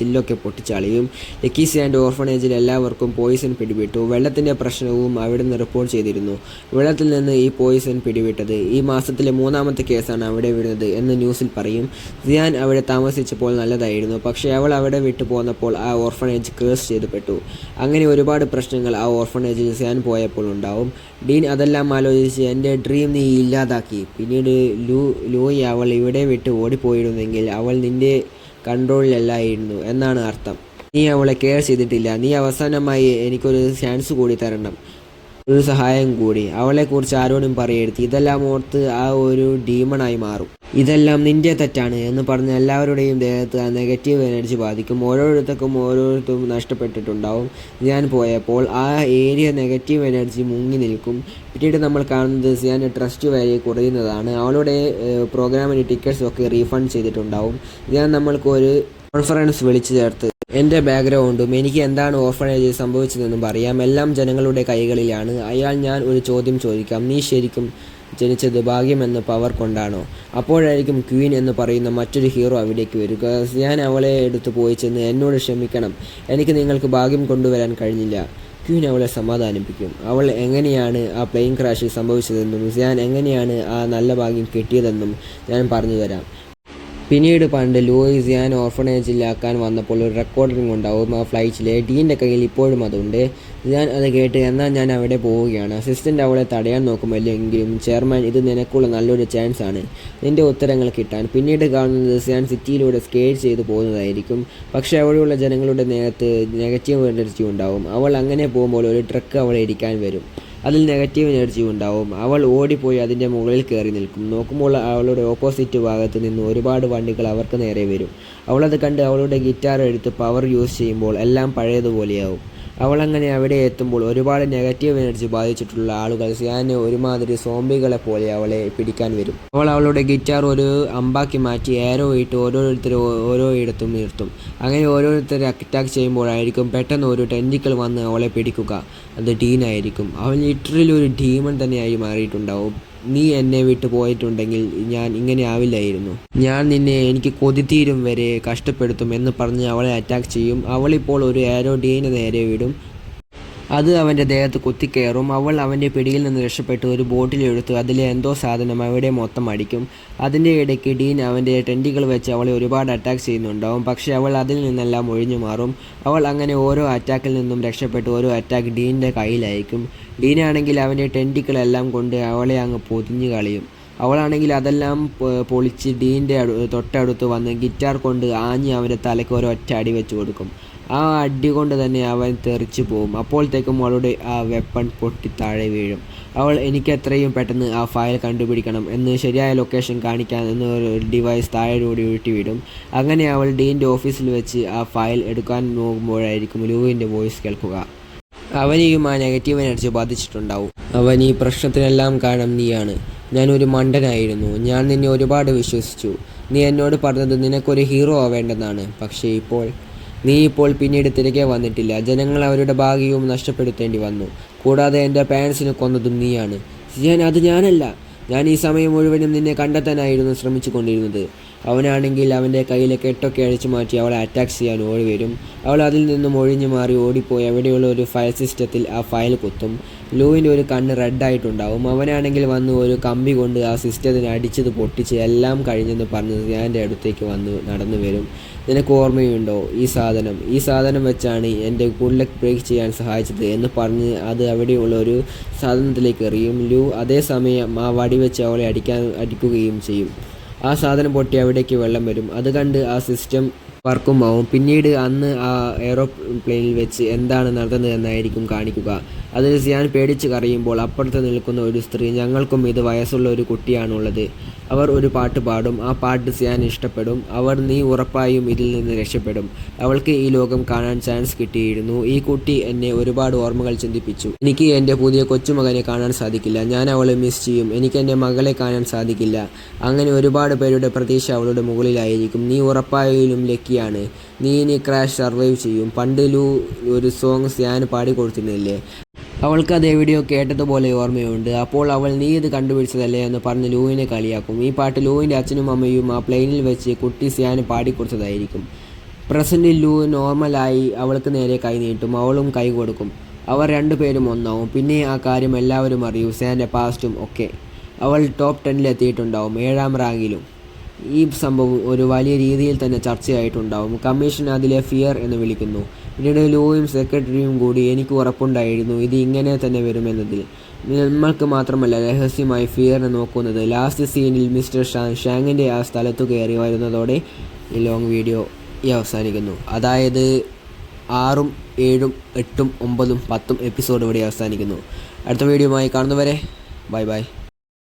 Speaker 1: ചില്ലൊക്കെ പൊട്ടിച്ചളിയും. ലക്കി സിയാൻ്റെ ഓർഫനേജിൽ എല്ലാവർക്കും പോയിസൺ പിടിപെട്ടു. വെള്ളത്തിൻ്റെ പ്രശ്നവും അവിടെ നിന്ന് റിപ്പോർട്ട് ചെയ്തിരുന്നു. വെള്ളത്തിൽ നിന്ന് ഈ പോയിസൺ പിടിപെട്ടത് ഈ മാസത്തിലെ 3ാമത്തെ കേസാണ് അവിടെ വീഴുന്നത് എന്ന് ന്യൂസിൽ പറയും. സിയാൻ അവിടെ താമസിച്ചപ്പോൾ നല്ലതായിരുന്നു, പക്ഷേ അവൾ അവിടെ വിട്ടു പോന്നപ്പോൾ ആ ഓർഫനേജ് കേഴ്സ് ചെയ്യപ്പെട്ടു. അങ്ങനെ ഒരുപാട് പ്രശ്നങ്ങൾ ആ ഓർഫനേജിൽ സിയാൻ പോയപ്പോൾ ഉണ്ടാവും. ഡീൻ അതെല്ലാം ആലോചിച്ച് എൻ്റെ ഡ്രീം നീ ഇല്ലാതാക്കി. പിന്നീട് ലൂയി അവൾ ഇവിടെ വിട്ട് ഓടിപ്പോയിരുന്നെങ്കിൽ അവൾ നിൻ്റെ കൺട്രോളിലല്ലായിരുന്നു എന്നാണ് അർത്ഥം. നീ അവളെ കെയർ ചെയ്തിട്ടില്ല. നീ അവസാനമായി എനിക്കൊരു ചാൻസ് കൂടി തരണം, ഒരു സഹായം കൂടി. അവളെക്കുറിച്ച് ആരോടും പറയരുത്. ഇതെല്ലാം ഓർത്ത് ആ ഒരു ഡീമണായി മാറും. ഇതെല്ലാം നിൻ്റെ തെറ്റാണ് എന്ന് പറഞ്ഞ് എല്ലാവരുടെയും ദേഹത്ത് ആ നെഗറ്റീവ് എനർജി ബാധിക്കും. ഓരോരുത്തരും നഷ്ടപ്പെട്ടിട്ടുണ്ടാവും. ഞാൻ പോയപ്പോൾ ആ ഏരിയ നെഗറ്റീവ് എനർജി മുങ്ങി നിൽക്കും. പിന്നീട് നമ്മൾ കാണുന്നത് സിയാൻ്റെ ട്രസ്റ്റ് വാല്യൂ കുറയുന്നതാണ്. അവളുടെ പ്രോഗ്രാമിന് ടിക്കറ്റ്സ് ഒക്കെ റീഫണ്ട് ചെയ്തിട്ടുണ്ടാവും. നമ്മൾക്ക് ഒരു കോൺഫറൻസ് വിളിച്ചു ചേർത്ത് എൻ്റെ ബാക്ക്ഗ്രൗണ്ടും എനിക്ക് എന്താണ് ഓർഫനേജിൽ സംഭവിച്ചതെന്നും പറയാം. എല്ലാം ജനങ്ങളുടെ കൈകളിലാണ്. ഞാൻ ഒരു ചോദ്യം ചോദിക്കാം. നീ ശരിക്കും ജനിച്ചത് ഭാഗ്യമെന്ന പവർ കൊണ്ടാണോ? അപ്പോഴായിരിക്കും ക്വീൻ എന്ന് പറയുന്ന മറ്റൊരു ഹീറോ അവിടേക്ക് വരിക. ഞാൻ അവളെ എടുത്തു പോയി ചെന്ന്, എന്നോട് ക്ഷമിക്കണം, എനിക്ക് നിങ്ങൾക്ക് ഭാഗ്യം കൊണ്ടുവരാൻ കഴിഞ്ഞില്ല. ക്വീൻ അവളെ സമാധാനിപ്പിക്കും. അവൾ എങ്ങനെയാണ് ആ പ്ലെയിൻ ക്രാഷിൽ സംഭവിച്ചതെന്നും ഞാൻ എങ്ങനെയാണ് ആ നല്ല ഭാഗ്യം കിട്ടിയതെന്നും ഞാൻ പറഞ്ഞു തരാം. പിന്നീട് പണ്ട് ലൂയിസ് ഞാൻ ഓർഫനേജിലാക്കാൻ വന്നപ്പോൾ ഒരു റെക്കോർഡിംഗ് ഉണ്ടാവും ആ ഫ്ലൈറ്റിലെ. ഡീൻ്റെ കയ്യിൽ ഇപ്പോഴും അതുണ്ട്. ഞാൻ അത് കേട്ട് എന്നാൽ ഞാൻ അവിടെ പോവുകയാണ്. അസിസ്റ്റൻ്റ് അവളെ തടയാൻ നോക്കുമല്ലെങ്കിലും ചെയർമാൻ, ഇത് നിനക്കുള്ള നല്ലൊരു ചാൻസ് ആണ് നിൻ്റെ ഉത്തരങ്ങൾ കിട്ടാൻ. പിന്നീട് കാണുന്നത് സിയാൻ സിറ്റിയിലൂടെ സ്കേറ്റ് ചെയ്ത് പോകുന്നതായിരിക്കും. പക്ഷേ അവിടെയുള്ള ജനങ്ങളുടെ നേരത്ത് നെഗറ്റീവ് എനർജി ഉണ്ടാവും. അവൾ അങ്ങനെ പോകുമ്പോൾ ഒരു ട്രക്ക് അവളെ ഇടിക്കാൻ വരും. അതിൽ നെഗറ്റീവ് എനർജി ഉണ്ടാവും. അവൾ ഓടിപ്പോയി അതിൻ്റെ മുകളിൽ കയറി നിൽക്കും. നോക്കുമ്പോൾ അവളുടെ ഓപ്പോസിറ്റ് ഭാഗത്ത് നിന്ന് ഒരുപാട് വണ്ടികൾ അവർക്ക് നേരെ വരും. അവളത് കണ്ട് അവളുടെ ഗിറ്റാർ എടുത്ത് പവർ യൂസ് ചെയ്യുമ്പോൾ എല്ലാം പഴയതുപോലെയാവും. അവളങ്ങനെ അവിടെ എത്തുമ്പോൾ ഒരുപാട് നെഗറ്റീവ് എനർജി ബാധിച്ചിട്ടുള്ള ആളുകൾ സിയാനെ ഒരുമാതിരി സോംബികളെ പോലെ അവളെ പിടിക്കാൻ വരും. അവളുടെ ഗിറ്റാർ ഒരു അമ്പാക്കി മാറ്റി ആരോ ഇട്ട് ഓരോരുത്തരും ഓരോയിടത്തും നിർത്തും. അങ്ങനെ ഓരോരുത്തരെ അറ്റാക്ക് ചെയ്യുമ്പോഴായിരിക്കും പെട്ടെന്ന് ഒരു ടെൻറ്റിക്കിൾ വന്ന് അവളെ പിടിക്കുക. അത് ഡീൻ ആയിരിക്കും. അവൾ ലിറ്ററലി ഒരു ഡീമൺ തന്നെയായി മാറിയിട്ടുണ്ടാവും. നീ എന്നെ വിട്ടു പോയിട്ടുണ്ടെങ്കിൽ ഞാൻ ഇങ്ങനെ ആവില്ലായിരുന്നു. ഞാൻ നിന്നെ എനിക്ക് കൊതിത്തീരും വരെ കഷ്ടപ്പെടുത്തും എന്ന് പറഞ്ഞ് അവളെ അറ്റാക്ക് ചെയ്യും. അവളിപ്പോൾ ഒരു ആരോ ഡീന് നേരെ വിടും. അത് അവൻ്റെ ദേഹത്ത് കുത്തിക്കയറും. അവൾ അവൻ്റെ പിടിയിൽ നിന്ന് രക്ഷപ്പെട്ട് ഒരു ബോട്ടിലെടുത്ത് അതിലെ എന്തോ സാധനം അവിടെ മൊത്തം അടിക്കും. അതിൻ്റെ ഇടയ്ക്ക് ഡീൻ അവൻ്റെ ടെൻറ്റികൾ വെച്ച് അവളെ ഒരുപാട് അറ്റാക്ക് ചെയ്യുന്നുണ്ടാവും. പക്ഷേ അവൾ അതിൽ നിന്നെല്ലാം ഒഴിഞ്ഞു മാറും. അവൾ അങ്ങനെ ഓരോ അറ്റാക്കിൽ നിന്നും രക്ഷപ്പെട്ട് ഓരോ അറ്റാക്ക് ഡീനിൻ്റെ കയ്യിലായിരിക്കും. ഡീനാണെങ്കിൽ അവൻ്റെ ടെൻറ്റിക്കളെല്ലാം കൊണ്ട് അവളെ അങ്ങ് പൊതിഞ്ഞു കളയും. അവളാണെങ്കിൽ അതെല്ലാം പൊളിച്ച് ഡീൻ്റെ തൊട്ടടുത്ത് വന്ന് ഗിറ്റാർ കൊണ്ട് ആഞ്ഞ് അവൻ്റെ തലയ്ക്ക് ഒരൊറ്റ അടി വെച്ച് കൊടുക്കും. ആ അടി കൊണ്ട് തന്നെ അവൻ തെറിച്ചു പോകും. അപ്പോഴത്തേക്കും അവളുടെ ആ വെപ്പൺ പൊട്ടി താഴെ വീഴും. അവൾ എനിക്ക് എത്രയും പെട്ടെന്ന് ആ ഫയൽ കണ്ടുപിടിക്കണം എന്ന് ശരിയായ ലൊക്കേഷൻ കാണിക്കാൻ എന്നൊരു ഡിവൈസ് താഴെയോടി ഉരുട്ടിവിടും. അങ്ങനെ അവൾ ഡീൻ്റെ ഓഫീസിൽ വെച്ച് ആ ഫയൽ എടുക്കാൻ നോക്കുമ്പോഴായിരിക്കും ലൂവിൻ്റെ വോയിസ് കേൾക്കുക. അവനെയും ആ നെഗറ്റീവ് എനർജി ബാധിച്ചിട്ടുണ്ടാവും. അവൻ ഈ പ്രശ്നത്തിനെല്ലാം കാരണം നീയാണ്. ഞാനൊരു മണ്ടനായിരുന്നു. ഞാൻ നിന്നെ ഒരുപാട് വിശ്വസിച്ചു. നീ എന്നോട് പറഞ്ഞത് നിനക്കൊരു ഹീറോ ആവേണ്ടെന്നാണ്. പക്ഷേ നീ പിന്നീട് തിരികെ വന്നിട്ടില്ല. ജനങ്ങൾ അവരുടെ ഭാഗ്യവും നഷ്ടപ്പെടുത്തേണ്ടി വന്നു. കൂടാതെ എൻ്റെ പാരൻസിനെ കൊന്നതും നീയാണ്. അത് ഞാനല്ല. ഞാൻ ഈ സമയം മുഴുവനും നിന്നെ കണ്ടെത്താനായിരുന്നു ശ്രമിച്ചു കൊണ്ടിരുന്നത്. അവനാണെങ്കിൽ അവൻ്റെ കയ്യിലെ കെട്ടൊക്കെ അഴിച്ചു മാറ്റി അവളെ അറ്റാക്ക് ചെയ്യാൻ ഓടി വരും. അവൾ അതിൽ നിന്നും ഒഴിഞ്ഞു മാറി ഓടിപ്പോയി അവിടെയുള്ള ഒരു ഫയൽ സിസ്റ്റത്തിൽ ആ ഫയൽ കുത്തും. ലൂവിൻ്റെ ഒരു കണ്ണ് റെഡായിട്ടുണ്ടാവും. അവനാണെങ്കിൽ വന്ന് ഒരു കമ്പി കൊണ്ട് ആ സിസ്റ്റത്തിന് അടിച്ചത് പൊട്ടിച്ച് എല്ലാം കഴിഞ്ഞെന്ന് പറഞ്ഞ് സിയാൻ്റെ അടുത്തേക്ക് നടന്നു വരും. നിനക്ക് ഓർമ്മയുണ്ടോ ഈ സാധനം വെച്ചാണ് എൻ്റെ ഗുഡ് ലക്ക് ബ്രേക്ക് ചെയ്യാൻ സഹായിച്ചത് എന്ന് പറഞ്ഞ് അത് അവിടെയുള്ള ഒരു സാധനത്തിലേക്ക് എറിയും. ലൂ അതേസമയം ആ വടി വെച്ച് അവളെ അടിക്കുകയും ചെയ്യും. ആ സാധനം പൊട്ടി അവിടേക്ക് വെള്ളം വരും. അത് കണ്ട് ആ സിസ്റ്റം വർക്കുമാവും. പിന്നീട് അന്ന് ആ എയ്റോപ്ലെയിനിൽ വെച്ച് എന്താണ് നടന്നതെന്നായിരിക്കും കാണിക്കുക. അതിൽ സിയാൻ പേടിച്ച് കരയുമ്പോൾ അപ്പുറത്ത് നിൽക്കുന്ന ഒരു സ്ത്രീ, ഞങ്ങൾക്കും ഇത് വയസ്സുള്ള ഒരു കുട്ടിയാണുള്ളത്. അവർ ഒരു പാട്ട് പാടും. ആ പാട്ട് സിയാൻ ഇഷ്ടപ്പെടും. നീ ഉറപ്പായും ഇതിൽ നിന്ന് രക്ഷപ്പെടും. അവൾക്ക് ഈ ലോകം കാണാൻ ചാൻസ് കിട്ടിയിരുന്നു. ഈ കുട്ടി എന്നെ ഒരുപാട് ഓർമ്മകൾ ചിന്തിപ്പിച്ചു. എനിക്ക് എൻ്റെ പുതിയ കൊച്ചുമകനെ കാണാൻ സാധിക്കില്ല. ഞാൻ അവളെ മിസ് ചെയ്യും. എനിക്ക് എൻ്റെ മകളെ കാണാൻ സാധിക്കില്ല. അങ്ങനെ ഒരുപാട് പേരുടെ പ്രതീക്ഷ അവളുടെ മുകളിലായിരിക്കും. നീ ഉറപ്പായും ലക്കിയാണ്. നീ ഇനി ക്രാഷ് സർവൈവ് ചെയ്യും. പണ്ട് ലൂ ഒരു സോങ് സിയാൻ പാടിക്കൊടുത്തിരുന്നില്ലേ? അവൾക്ക് അത് എവിടെയോ കേട്ടതുപോലെ ഓർമ്മയുണ്ട്. അപ്പോൾ അവൾ നീ ഇത് കണ്ടുപിടിച്ചതല്ലേ എന്ന് പറഞ്ഞ് ലൂവിനെ കളിയാക്കും. ഈ പാട്ട് ലൂവിൻ്റെ അച്ഛനും അമ്മയും ആ പ്ലെയിനിൽ വെച്ച് കുട്ടി സിയാന് പാടിക്കൊടുത്തതായിരിക്കും. പ്രസൻറ്റിൽ ലൂ നോർമലായി അവൾക്ക് നേരെ കൈ നീട്ടും. അവളും കൈ കൊടുക്കും. അവർ രണ്ടുപേരും ഒന്നാവും. പിന്നെ ആ കാര്യം എല്ലാവരും അറിയും, സിയാൻ്റെ പാസ്റ്റും ഒക്കെ. അവൾ ടോപ്പ് 10 എത്തിയിട്ടുണ്ടാവും, 7ാം റാങ്കിലും. ഈ സംഭവം ഒരു വലിയ രീതിയിൽ തന്നെ ചർച്ചയായിട്ടുണ്ടാവും. കമ്മീഷൻ അതിലെ ഫിയർ എന്ന് വിളിക്കുന്നു. പിന്നീട് ലൂവും സെക്രട്ടറിയും കൂടി എനിക്ക് ഉറപ്പുണ്ടായിരുന്നു ഇത് ഇങ്ങനെ തന്നെ വരുമെന്നതിൽ. നമ്മൾക്ക് മാത്രമല്ല രഹസ്യമായി ഫിയറിനെ നോക്കുന്നത്. ലാസ്റ്റ് സീനിൽ മിസ്റ്റർ ഷാങ്ങിൻ്റെ ആ സ്ഥലത്തു കയറി വരുന്നതോടെ ഈ ലോങ് വീഡിയോ അവസാനിക്കുന്നു. അതായത് 6, 7, 8, 9, 10 എപ്പിസോഡ് ഇവിടെ അവസാനിക്കുന്നു. അടുത്ത വീഡിയോയുമായി കാണുന്നവരെ ബൈ ബൈ.